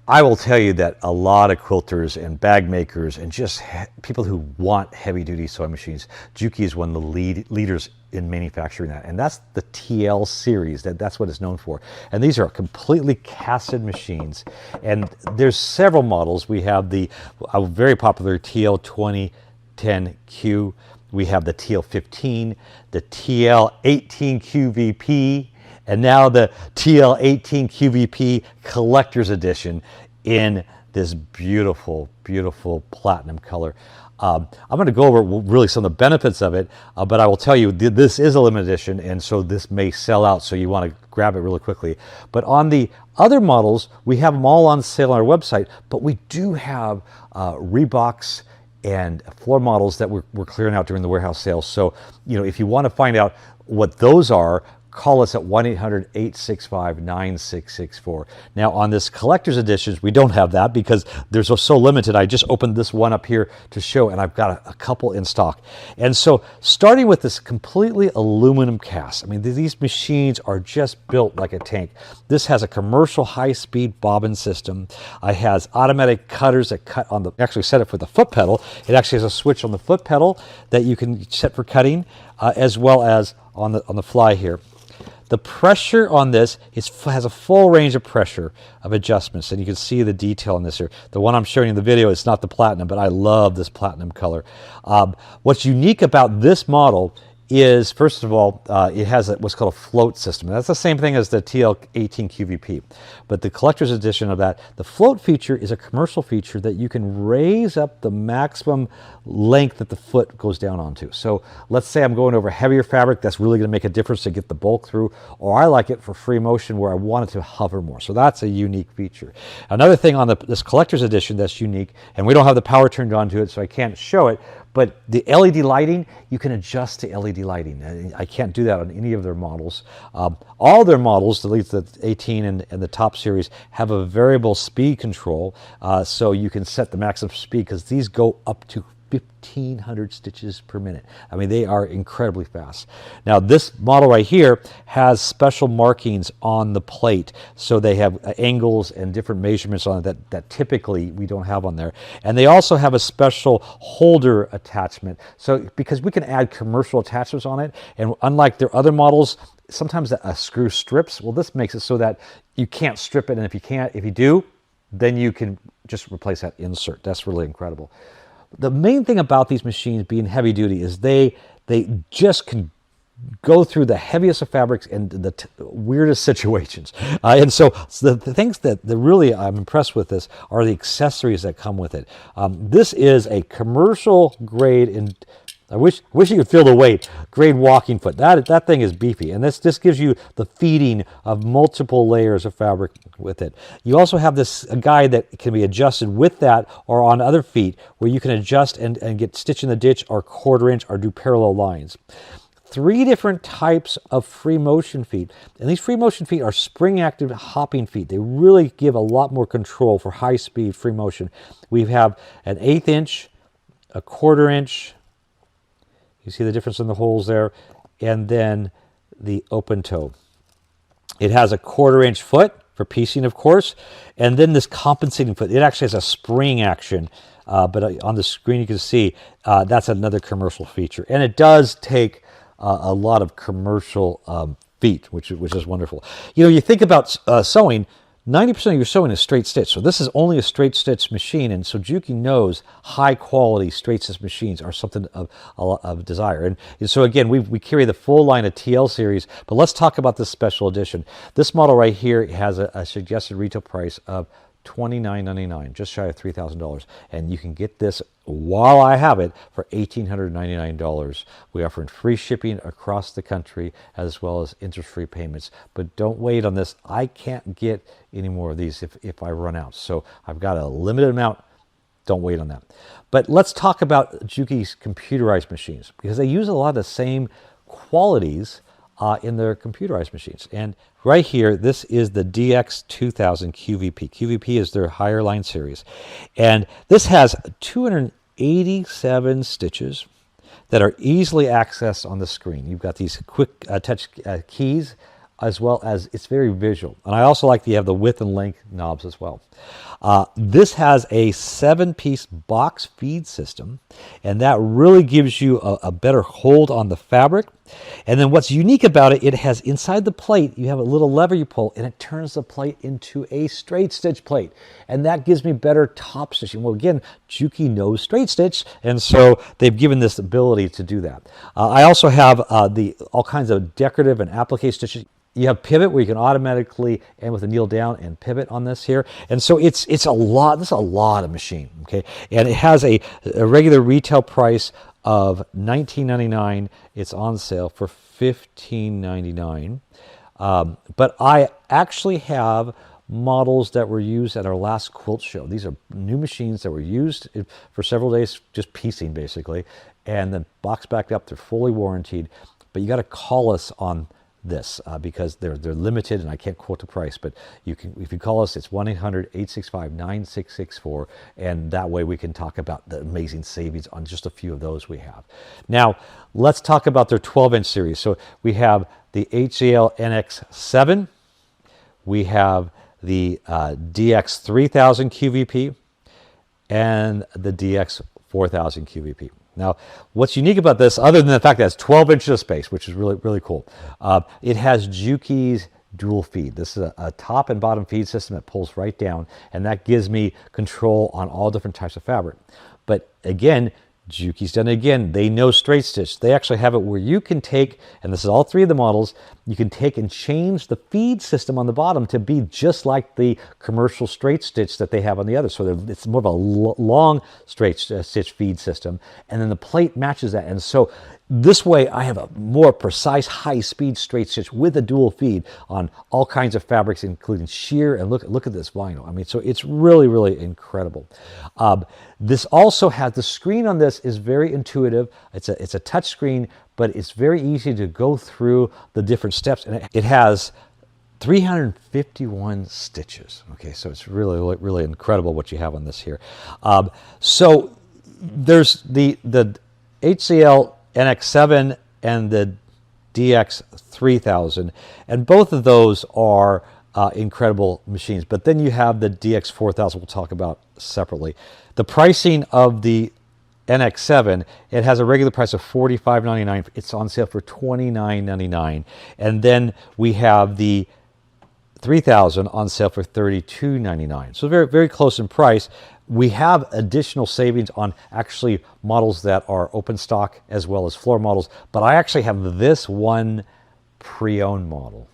I will tell you that a lot of quilters and bag makers and just people who want heavy-duty sewing machines, Juki is one of the leaders in manufacturing that. And that's the TL series. That's what it's known for. And these are completely casted machines. And there's several models. We have the very popular TL2010Q. We have the TL15, the TL18QVP, and now the TL18QVP Collector's Edition in this beautiful, beautiful platinum color. I'm going to go over really some of the benefits of it, but I will tell you this is a limited edition, and so this may sell out, so you want to grab it really quickly. But on the other models, we have them all on sale on our website, but we do have Reeboks and floor models that we're clearing out during the warehouse sales. So, you know, if you want to find out what those are, call us at 1-800-865-9664. Now, on this collector's editions, we don't have that because they're so limited. I just opened this one up here to show, and I've got a couple in stock. And so, starting with this completely aluminum cast, I mean, these machines are just built like a tank. This has a commercial high-speed bobbin system. It has automatic cutters that cut on the, actually set it for the foot pedal. It actually has a switch on the foot pedal that you can set for cutting, as well as on the fly here. The pressure on this has a full range of pressure of adjustments, and you can see the detail in this here. The one I'm showing you in the video is not the platinum, but I love this platinum color. What's unique about this model is, first of all, it has what's called a float system. That's the same thing as the TL18 QVP. But the collector's edition of that, the float feature is a commercial feature that you can raise up the maximum length that the foot goes down onto. So let's say I'm going over heavier fabric, that's really going to make a difference to get the bulk through, or I like it for free motion where I want it to hover more. So that's a unique feature. Another thing on this collector's edition that's unique, and we don't have the power turned on to it, so I can't show it, but the LED lighting, you can adjust to LED lighting. I can't do that on any of their models. All their models, at least the 18 and the top series, have a variable speed control, so you can set the maximum speed, because these go up to 1,500 stitches per minute. I mean, they are incredibly fast. Now, this model right here has special markings on the plate, so they have angles and different measurements on it that typically we don't have on there. And they also have a special holder attachment, so because we can add commercial attachments on it, and unlike their other models, sometimes a screw strips. Well, this makes it so that you can't strip it, and if you do, then you can just replace that insert. That's really incredible. The main thing about these machines being heavy duty is they just can go through the heaviest of fabrics and the weirdest situations. And so the things that really I'm impressed with this are the accessories that come with it. This is a commercial grade, and I wish you could feel the weight, grade walking foot. That thing is beefy, and this gives you the feeding of multiple layers of fabric with it. You also have a guide that can be adjusted with that or on other feet, where you can adjust and get stitch in the ditch or quarter inch or do parallel lines. 3 different types of free motion feet, and these free motion feet are spring active hopping feet. They really give a lot more control for high speed free motion. We have an 1/8 inch, a quarter inch. You see the difference in the holes there, and then the open toe. It has a quarter inch foot for piecing, of course, and then this compensating foot. It actually has a spring action, but on the screen you can see that's another commercial feature. And it does take a lot of commercial feet, which is wonderful. You know, you think about sewing, 90% of your sewing is straight stitch. So this is only a straight stitch machine, and so Juki knows high quality straight stitch machines are something of desire. And so again, we carry the full line of TL series, but let's talk about this special edition. This model right here has a suggested retail price of $29.99, just shy of $3,000, and you can get this while I have it for $1,899. We offer free shipping across the country as well as interest-free payments. But don't wait on this. I can't get any more of these if I run out. So I've got a limited amount. Don't wait on that. But let's talk about Juki's computerized machines, because they use a lot of the same qualities in their computerized machines. And right here, this is the DX2000 QVP. QVP is their higher line series. And this has 287 stitches that are easily accessed on the screen. You've got these quick touch keys, as well as it's very visual. And I also like that you have the width and length knobs as well. This has a 7-piece box feed system, and that really gives you a better hold on the fabric. And then what's unique about it, it has inside the plate, you have a little lever you pull, and it turns the plate into a straight stitch plate. And that gives me better top stitching. Well, again, Juki knows straight stitch, and so they've given this ability to do that. I also have all kinds of decorative and applique stitches. You have pivot where you can automatically end with a kneel down and pivot on this here. And so it's a lot, this is a lot of machine, okay? And it has a regular retail price of $19.99. It's on sale for $15.99. But I actually have models that were used at our last quilt show. These are new machines that were used for several days, just piecing basically, and then boxed back up. They're fully warranted, but you got to call us on this because they're limited, and I can't quote the price, but you can, if you call us, it's 1-800-865-9664, and that way we can talk about the amazing savings on just a few of those we have. Now let's talk about their 12-inch series. So we have the HCL NX7, we have the DX3000 QVP, and the DX4000 QVP. Now, what's unique about this, other than the fact that it's 12 inches of space, which is really, really cool, it has Juki's dual feed. This is a top and bottom feed system that pulls right down, and that gives me control on all different types of fabric. But again, Juki's done it again. They know straight stitch. They actually have it where you can take, and this is all three of the models, you can take and change the feed system on the bottom to be just like the commercial straight stitch that they have on the other. So it's more of a long straight stitch feed system, and then the plate matches that. And so this way I have a more precise high-speed straight stitch with a dual feed on all kinds of fabrics, including sheer, and look at this vinyl. I mean, so it's really, really incredible. This also has, the screen on this is very intuitive. It's a touch screen, but it's very easy to go through the different steps, and it has 351 stitches. Okay, so it's really, really incredible what you have on this here. So there's the HCL NX7 and the DX3000, and both of those are incredible machines. But then you have the DX4000 we'll talk about separately. The pricing of the NX7, it has a regular price of $45.99. It's on sale for $29.99. And then we have the 3000 on sale for $32.99. So very, very close in price. We have additional savings on actually models that are open stock as well as floor models, but I actually have this one pre-owned model.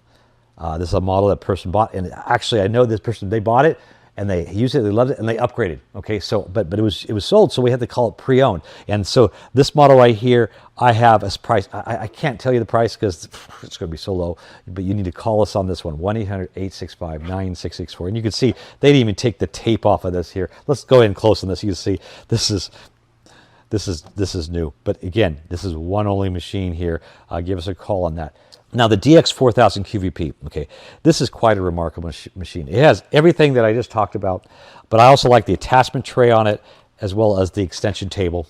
This is a model that person bought, and actually I know this person, they bought it and they used it, they loved it, and they upgraded. Okay, so but it was sold, so we had to call it pre-owned. And so this model right here, I have as price. I can't tell you the price because it's going to be so low, but you need to call us on this one, 1-800-865-9664. And you can see they didn't even take the tape off of this here. Let's go in close on this. You can see this is new, but again, this is one only machine here. Give us a call on that. Now the DX4000 QVP, okay, this is quite a remarkable machine. It has everything that I just talked about, but I also like the attachment tray on it as well as the extension table.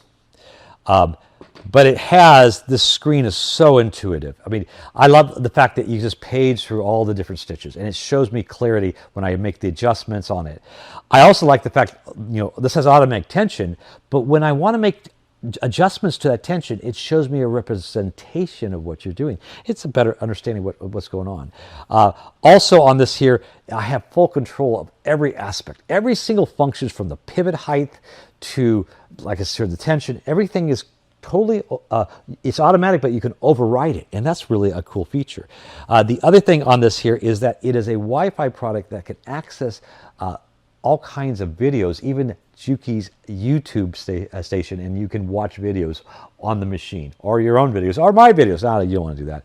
But it has, this screen is so intuitive. I mean, I love the fact that you just page through all the different stitches, and it shows me clarity when I make the adjustments on it. I also like the fact, you know, this has automatic tension, but when I want to make adjustments to that tension, it shows me a representation of what you're doing. It's a better understanding of what's going on. Also on this here, I have full control of every aspect. Every single function, from the pivot height to, like I said, the tension, everything is totally, it's automatic, but you can override it, and that's really a cool feature. The other thing on this here is that it is a Wi-Fi product that can access all kinds of videos, even Juki's YouTube station, and you can watch videos on the machine, or your own videos, or my videos. No, you don't want to do that.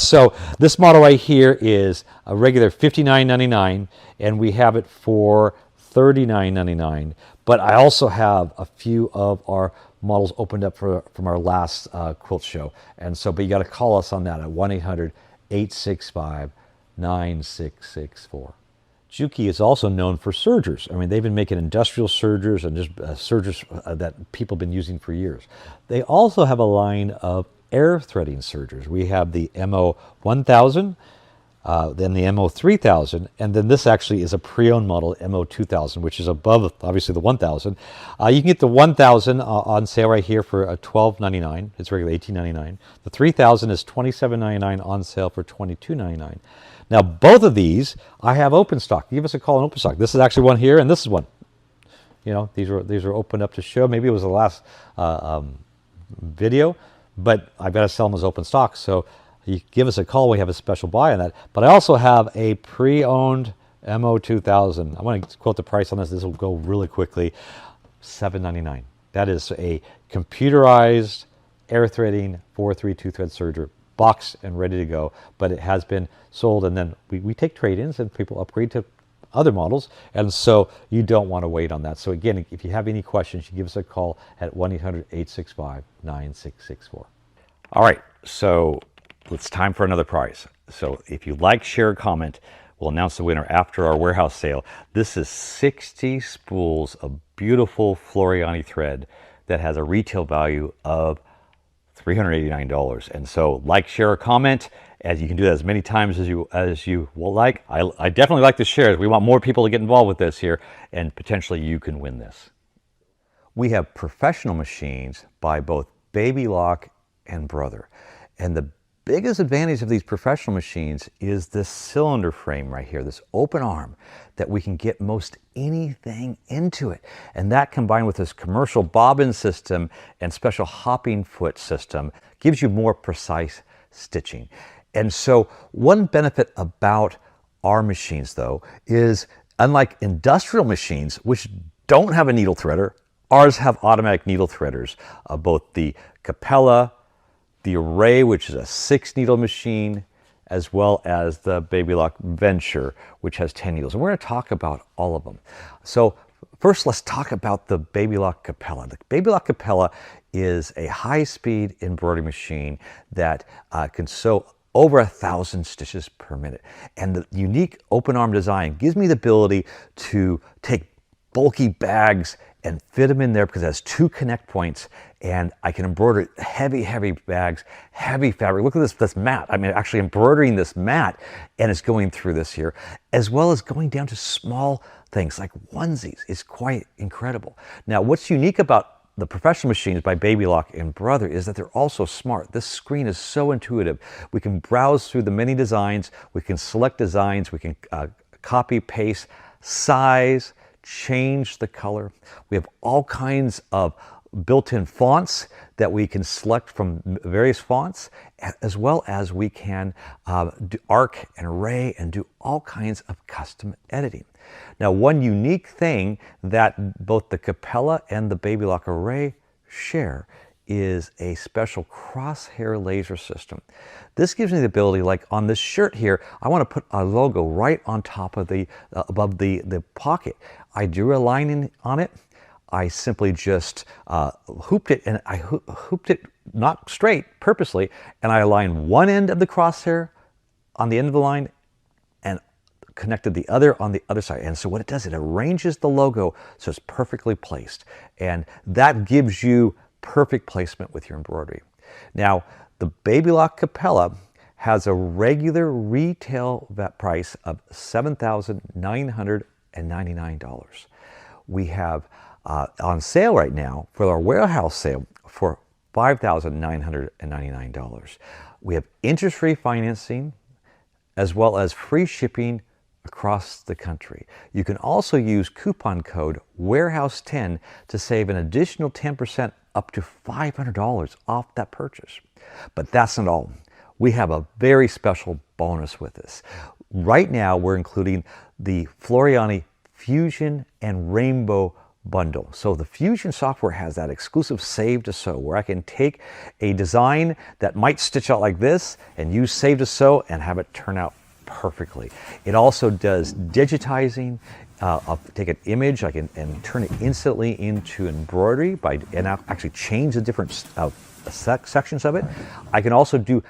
So this model right here is a regular $59.99, and we have it for $39.99. But I also have a few of our models opened up from our last quilt show, and so, but you got to call us on that at 1-800-865-9664. Juki is also known for sergers. I mean, they've been making industrial sergers and just sergers that people have been using for years. They also have a line of air threading sergers. We have the MO1000, then the MO3000, and then this actually is a pre-owned model, MO2000, which is above, obviously, the 1000. You can get the 1000 on sale right here for $12.99. It's regularly $18.99. The 3000 is $27.99 on sale for $22.99. Now, both of these, I have open stock. Give us a call on open stock. This is actually one here, and this is one. You know, these are opened up to show. Maybe it was the last video, but I've got to sell them as open stock. So you give us a call. We have a special buy on that. But I also have a pre-owned MO2000. I'm going to quote the price on this. This will go really quickly. $7.99. That is a computerized air threading 432 thread serger, boxed and ready to go, but it has been sold, and then we take trade-ins and people upgrade to other models, and so you don't want to wait on that. So again, if you have any questions, you give us a call at 1-800-865-9664. All right, so it's time for another prize. So if you like, share, comment, we'll announce the winner after our warehouse sale. This is 60 spools of beautiful Floriani thread that has a retail value of $389. And so like, share, or comment, as you can do that as many times as you will like. I definitely like the shares. We want more people to get involved with this here, and potentially you can win this. We have professional machines by both Baby Lock and Brother. And the biggest advantage of these professional machines is this cylinder frame right here, this open arm that we can get most anything into it. And that combined with this commercial bobbin system and special hopping foot system gives you more precise stitching. And so one benefit about our machines though is, unlike industrial machines, which don't have a needle threader, ours have automatic needle threaders, both the Capella, the Array, which is a 6-needle machine, as well as the Baby Lock Venture, which has 10 needles. And we're going to talk about all of them. So first, let's talk about the Baby Lock Capella. The Baby Lock Capella is a high-speed embroidery machine that can sew over 1,000 stitches per minute. And the unique open arm design gives me the ability to take bulky bags and fit them in there because it has 2 connect points, and I can embroider heavy, heavy bags, heavy fabric. Look at this mat. I'm actually embroidering this mat, and it's going through this here, as well as going down to small things like onesies. It's quite incredible. Now, what's unique about the professional machines by Baby Lock and Brother is that they're also smart. This screen is so intuitive. We can browse through the many designs, we can select designs, we can copy, paste, size, change the color. We have all kinds of built-in fonts that we can select from various fonts, as well as we can do arc and array and do all kinds of custom editing. Now, one unique thing that both the Capella and the Baby Lock Array share is a special crosshair laser system. This gives me the ability, like on this shirt here, I want to put a logo right on top of the, above the pocket. I drew a line on it. I simply just hooped it, and I hooped it not straight purposely, and I aligned one end of the crosshair on the end of the line and connected the other on the other side. And so what it does, it arranges the logo so it's perfectly placed. And that gives you perfect placement with your embroidery. Now, the Baby Lock Capella has a regular retail price of $7,999. We have on sale right now for our warehouse sale for $5,999. We have interest-free financing as well as free shipping across the country. You can also use coupon code WAREHOUSE10 to save an additional 10% up to $500 off that purchase. But that's not all. We have a very special bonus with this. Right now, we're including the Floriani Fusion and Rainbow bundle. So the Fusion software has that exclusive save to sew where I can take a design that might stitch out like this and use save to sew and have it turn out perfectly. It also does digitizing. I'll take an image, I can turn it instantly into embroidery and I'll actually change the different sections of it. I can also do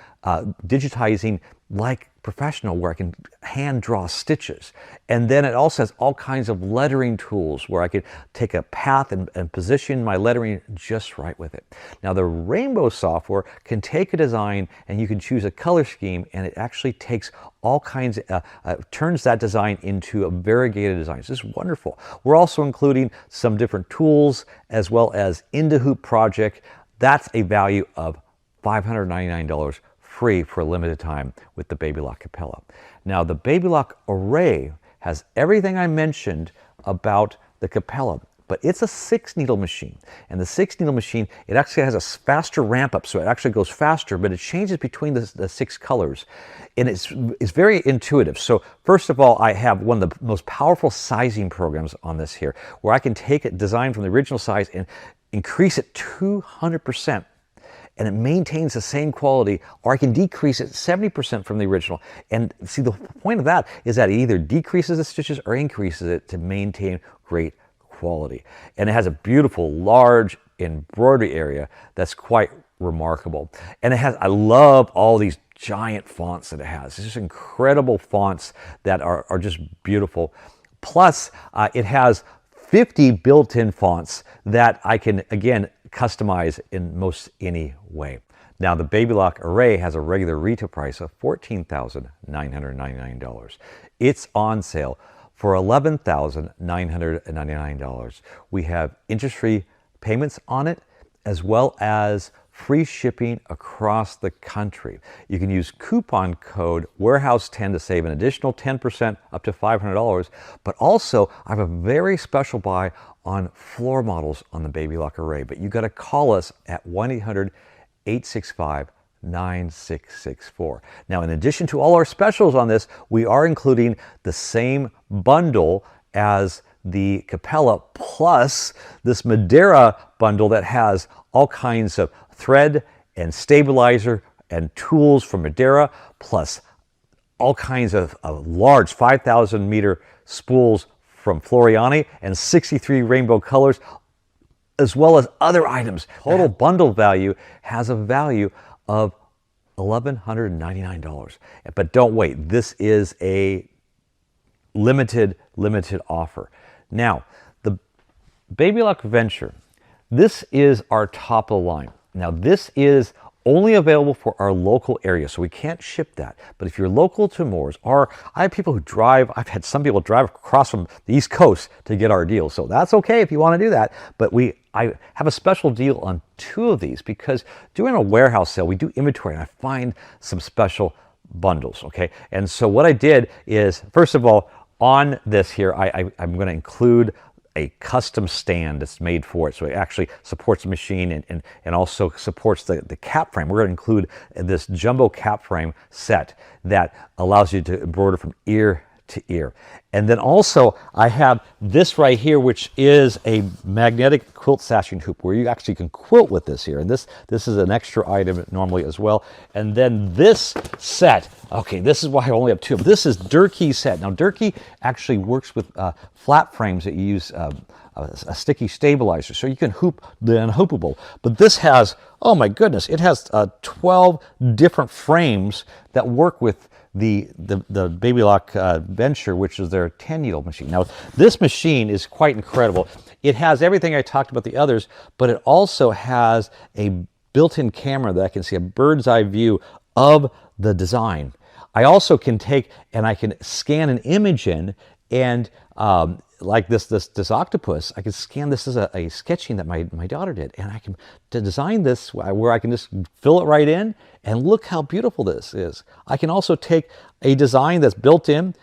digitizing like professional, where I can hand draw stitches. And then it also has all kinds of lettering tools where I can take a path and position my lettering just right with it. Now, the Rainbow software can take a design and you can choose a color scheme, and it actually takes all kinds turns that design into a variegated design. This is wonderful. We're also including some different tools as well as Into Hoop Project. That's a value of $599 free for a limited time with the Baby Lock Capella. Now, the Baby Lock Array has everything I mentioned about the Capella, but it's a 6-needle machine. And the 6-needle machine, it actually has a faster ramp up, so it actually goes faster, but it changes between the 6 colors. And it's very intuitive. So first of all, I have one of the most powerful sizing programs on this here, where I can take a design from the original size and increase it 200%. And it maintains the same quality, or I can decrease it 70% from the original. And see, the point of that is that it either decreases the stitches or increases it to maintain great quality. And it has a beautiful, large embroidery area that's quite remarkable. And it has, I love all these giant fonts that it has. It's just incredible fonts that are just beautiful. Plus, it has 50 built-in fonts that I can, again, customize in most any way. Now, the Baby Lock Array has a regular retail price of $14,999. It's on sale for $11,999. We have interest-free payments on it, as well as free shipping across the country. You can use coupon code Warehouse10 to save an additional 10% up to $500. But also, I have a very special buy on floor models on the Baby Lock array. But you got to call us at 1-800-865-9664. Now, in addition to all our specials on this, we are including the same bundle as the Capella plus this Madeira bundle that has all kinds of thread and stabilizer and tools from Madeira, plus all kinds of large 5,000 meter spools from Floriani and 63 rainbow colors, as well as other items. Total bundle value has a value of $1,199. But don't wait, this is a limited offer. Now, the Baby Lock Venture, this is our top of the line. Now, this is only available for our local area, so we can't ship that. But if you're local to Moore's, or I have people who drive, I've had some people drive across from the East Coast to get our deal. So that's okay if you want to do that. But I have a special deal on 2 of these because during a warehouse sale, we do inventory and I find some special bundles, okay? And so what I did is, first of all, on this here, I'm going to include a custom stand that's made for it. So it actually supports the machine and also supports the cap frame. We're going to include this jumbo cap frame set that allows you to embroider from ear to ear. And then also I have this right here, which is a magnetic quilt sashing hoop where you actually can quilt with this here. And this is an extra item normally as well. And then this set, okay, this is why I only have 2. This is Durkee set. Now Durkee actually works with flat frames that you use a sticky stabilizer, so you can hoop the unhoopable. But this has, oh my goodness, it has 12 different frames that work with the Baby Lock Venture, which is their 10 needle machine. Now, this machine is quite incredible. It has everything I talked about the others, but it also has a built-in camera that I can see a bird's eye view of the design. I also can take and I can scan an image in, and like this octopus, I can scan this as a sketching that my daughter did, and I can design this where I can just fill it right in, and look how beautiful this is. I can also take a design that's built in,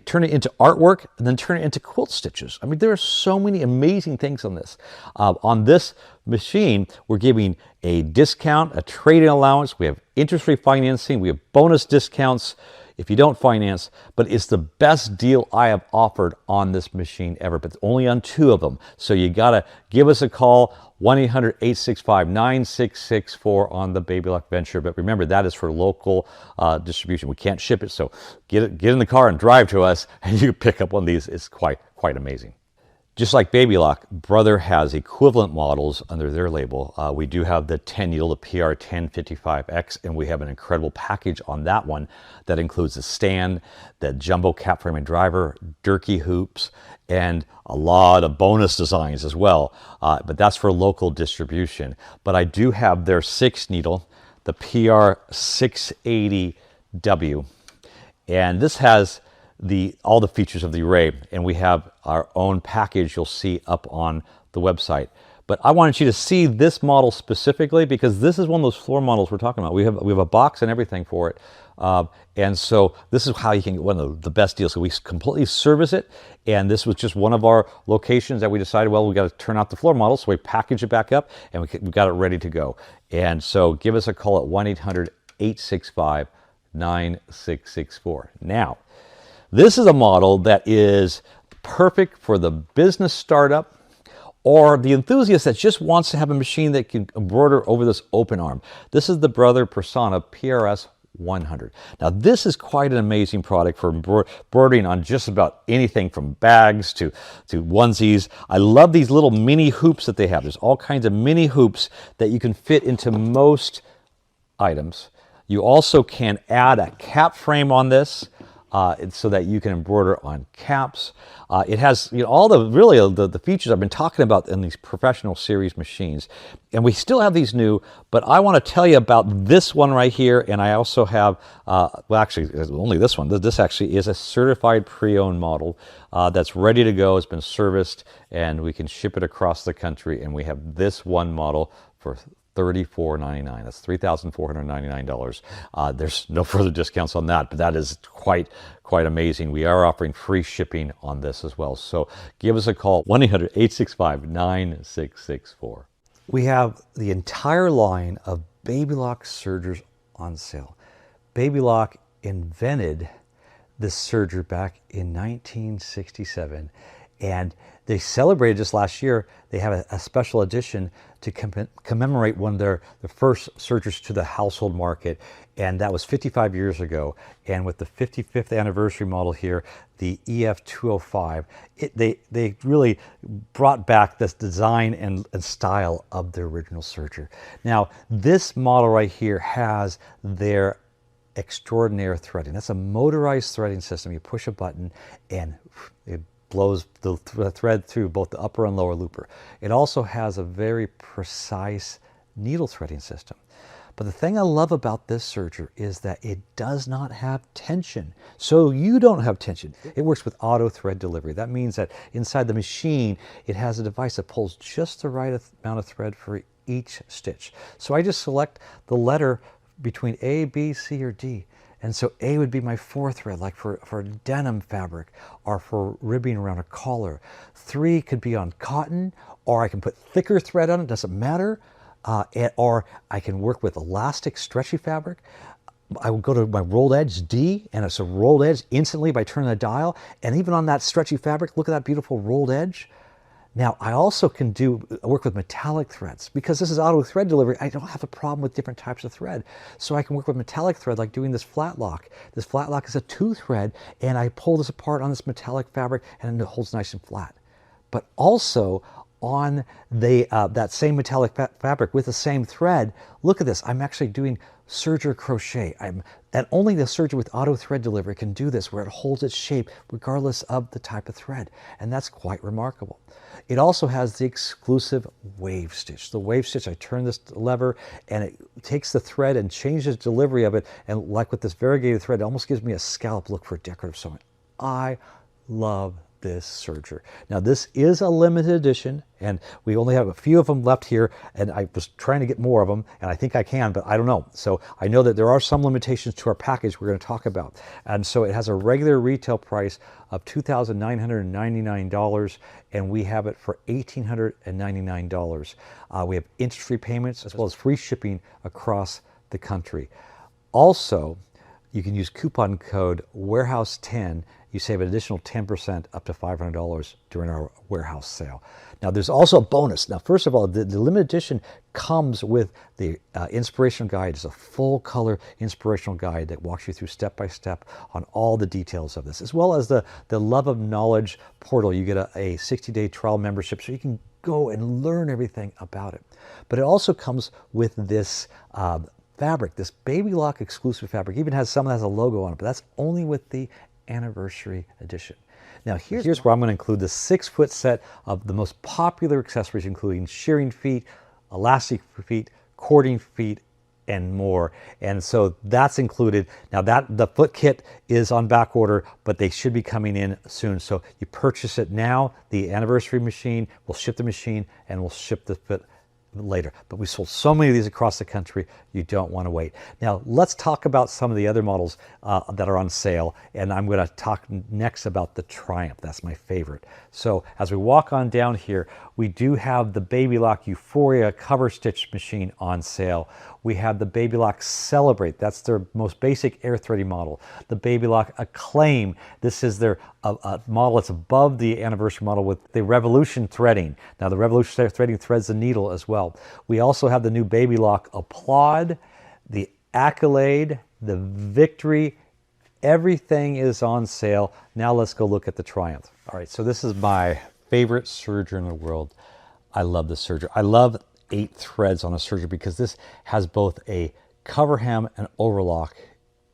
turn it into artwork, and then turn it into quilt stitches. I mean, there are so many amazing things on this. On this machine, we're giving a discount, a trade-in allowance. We have interest-free financing. We have bonus discounts if you don't finance, but it's the best deal I have offered on this machine ever, but only on 2 of them. So you gotta give us a call, 1-800-865-9664 on the Baby Lock Venture. But remember, that is for local distribution. We can't ship it, so get in the car and drive to us, and you can pick up one of these. It's quite amazing. Just like Baby Lock, Brother has equivalent models under their label. We do have the 10 needle, the PR1055X, and we have an incredible package on that one that includes the stand, the jumbo cap frame and driver, Durkee hoops, and a lot of bonus designs as well. But that's for local distribution. But I do have their 6 needle, the PR680W, and this has all the features of the array, and we have our own package you'll see up on the website. But I wanted you to see this model specifically because this is one of those floor models we're talking about. We have a box and everything for it, and so this is how you can get one of the best deals. So we completely service it, and this was just one of our locations that we decided, well, we got to turn out the floor model, so we package it back up, and we got it ready to go. And so give us a call at 1-800-865-9664. Now, this is a model that is perfect for the business startup or the enthusiast that just wants to have a machine that can embroider over this open arm. This is the Brother Persona PRS 100. Now, this is quite an amazing product for embroidering on just about anything from bags to onesies. I love these little mini hoops that they have. There's all kinds of mini hoops that you can fit into most items. You also can add a cap frame on this, so that you can embroider on caps. It has all the features I've been talking about in these professional series machines. And we still have these new, but I want to tell you about this one right here. And I also have, well, actually, only this one. This actually is a certified pre-owned model that's ready to go. It's been serviced, and we can ship it across the country. And we have this one model for $34.99. That's $3,499. There's no further discounts on that, but that is quite amazing. We are offering free shipping on this as well. So give us a call, 1-800-865-9664. We have the entire line of Baby Lock sergers on sale. Baby Lock invented this serger back in 1967, and they celebrated just last year. They have a special edition to commemorate one of the first sergers to the household market, and that was 55 years ago. And with the 55th anniversary model here, the EF205, they really brought back this design and style of the original serger. Now, this model right here has their extraordinaire threading. That's a motorized threading system. You push a button and it blows the thread through both the upper and lower looper. It also has a very precise needle threading system. But the thing I love about this serger is that it does not have tension. So you don't have tension. It works with auto thread delivery. That means that inside the machine, it has a device that pulls just the right amount of thread for each stitch. So I just select the letter between A, B, C, or D. And so A would be my 4 thread, like for denim fabric or for ribbing around a collar. 3 could be on cotton, or I can put thicker thread on it, doesn't matter. Or I can work with elastic, stretchy fabric. I will go to my rolled edge, D, and it's a rolled edge instantly by turning the dial. And even on that stretchy fabric, look at that beautiful rolled edge. Now, I also can work with metallic threads. Because this is auto thread delivery, I don't have a problem with different types of thread. So I can work with metallic thread, like doing this flat lock. This flat lock is a 2 thread, and I pull this apart on this metallic fabric, and it holds nice and flat. But also, on that same metallic fabric with the same thread, look at this, I'm actually doing serger crochet. And only the serger with auto thread delivery can do this, where it holds its shape regardless of the type of thread. And that's quite remarkable. It also has the exclusive wave stitch. The wave stitch, I turn this lever and it takes the thread and changes the delivery of it. And like with this variegated thread, it almost gives me a scallop look for decorative sewing. I love this serger. Now, this is a limited edition, and we only have a few of them left here, and I was trying to get more of them, and I think I can, but I don't know. So I know that there are some limitations to our package we're going to talk about. And so it has a regular retail price of $2,999, and we have it for $1,899. We have interest-free payments as well as free shipping across the country. Also, you can use coupon code warehouse10. You save an additional 10% up to $500 during our warehouse sale. Now, there's also a bonus. Now, first of all, the limited edition comes with the inspirational guide. It's a full color inspirational guide that walks you through step by step on all the details of this, as well as the Love of Knowledge portal. You get a 60-day trial membership so you can go and learn everything about it. But it also comes with this fabric, this Baby Lock exclusive fabric. Even has some that has a logo on it, but that's only with the anniversary edition. Now, here's where I'm going to include the 6-foot set of the most popular accessories, including shearing feet, elastic feet, cording feet, and more. And so that's included. Now, the foot kit is on back order, but they should be coming in soon. So you purchase it now, the anniversary machine will ship the machine, and we'll ship the foot later. But we sold so many of these across the country, you don't want to wait. Now, let's talk about some of the other models that are on sale, and I'm going to talk next about the Triumph. That's my favorite. So as we walk on down here, we do have the Baby Lock Euphoria cover stitch machine on sale. We have the Baby Lock Celebrate. That's their most basic air threading model. The Baby Lock Acclaim. This is their model that's above the anniversary model with the Revolution threading. Now, the Revolution threading threads the needle as well. We also have the new Baby Lock Applaud, the Accolade, the Victory. Everything is on sale. Now let's go look at the Triumph. All right, so this is my favorite serger in the world. I love this serger. I love 8 threads on a serger because this has both a cover hem and overlock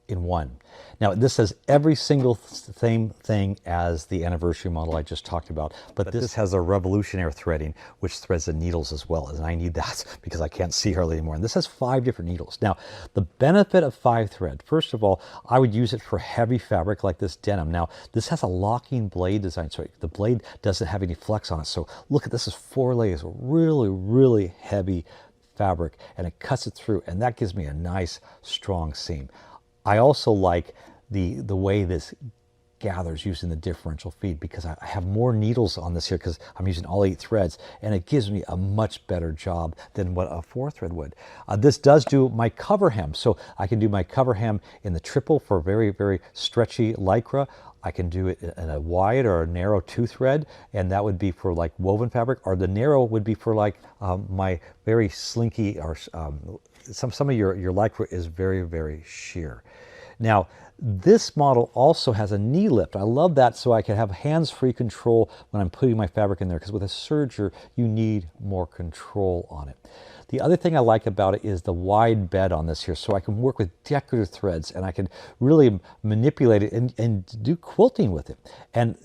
in one. Now, this has every single same thing as the anniversary model I just talked about, but this has a revolutionary threading, which threads the needles as well, and I need that because I can't see hardly anymore. And this has 5 different needles. Now, the benefit of 5 thread, first of all, I would use it for heavy fabric like this denim. Now, this has a locking blade design, so the blade doesn't have any flex on it. So look at this, is 4 layers, really, really heavy fabric, and it cuts it through, and that gives me a nice strong seam. I also like the way this gathers using the differential feed, because I have more needles on this here because I'm using all 8 threads, and it gives me a much better job than what a 4-thread would. This does do my cover hem, so I can do my cover hem in the triple for very, very stretchy lycra. I can do it in a wide or a narrow 2-thread, and that would be for like woven fabric, or the narrow would be for like my very slinky, or some of your lycra is very, very sheer. Now, this model also has a knee lift. I love that, so I can have hands-free control when I'm putting my fabric in there, because with a serger, you need more control on it. The other thing I like about it is the wide bed on this here, so I can work with decorative threads, and I can really manipulate it and do quilting with it. And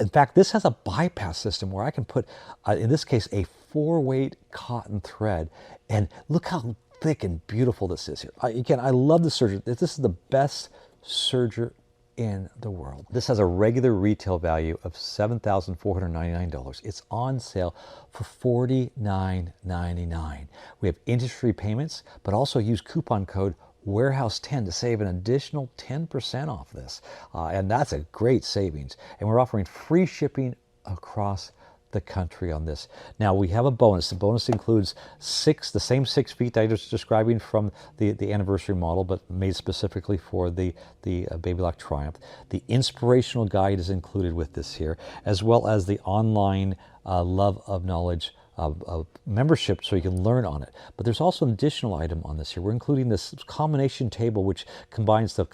in fact, this has a bypass system where I can put, in this case, a 4-weight cotton thread, and look how thick and beautiful this is here. Again, I love the serger. This is the best serger in the world. This has a regular retail value of $7,499. It's on sale for $49.99. We have industry payments, but also use coupon code Warehouse10 to save an additional 10% off this. And that's a great savings. And we're offering free shipping across the country on this. Now, we have a bonus. The bonus includes the same 6 feet I was describing from the anniversary model, but made specifically for the Baby Lock Triumph. The inspirational guide is included with this here, as well as the online Love of Knowledge membership, so you can learn on it. But there's also an additional item on this here. We're including this combination table which combines the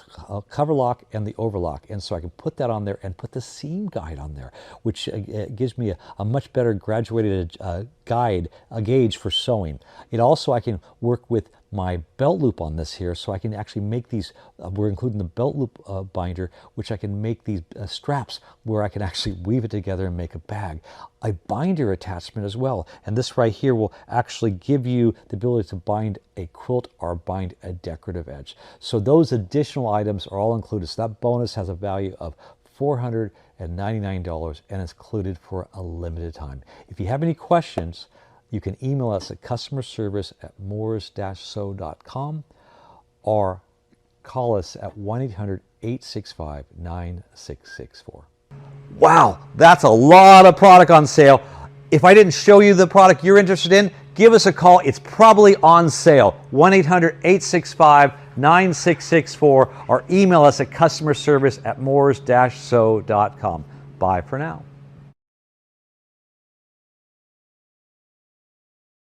cover lock and the overlock, and so I can put that on there and put the seam guide on there, which gives me a much better graduated gauge for sewing. It also, I can work with my belt loop on this here, so I can actually make these, we're including the belt loop binder, which I can make these straps where I can actually weave it together and make a bag. A binder attachment as well, and this right here will actually give you the ability to bind a quilt or bind a decorative edge. So those additional items are all included. So that bonus has a value of $499, and it's included for a limited time. If you have any questions, you can email us at customerservice@moores-sew.com or call us at 1-800-865-9664. Wow, that's a lot of product on sale. If I didn't show you the product you're interested in, give us a call. It's probably on sale. 1-800-865-9664 or email us at customerservice@moores-sew.com. Bye for now.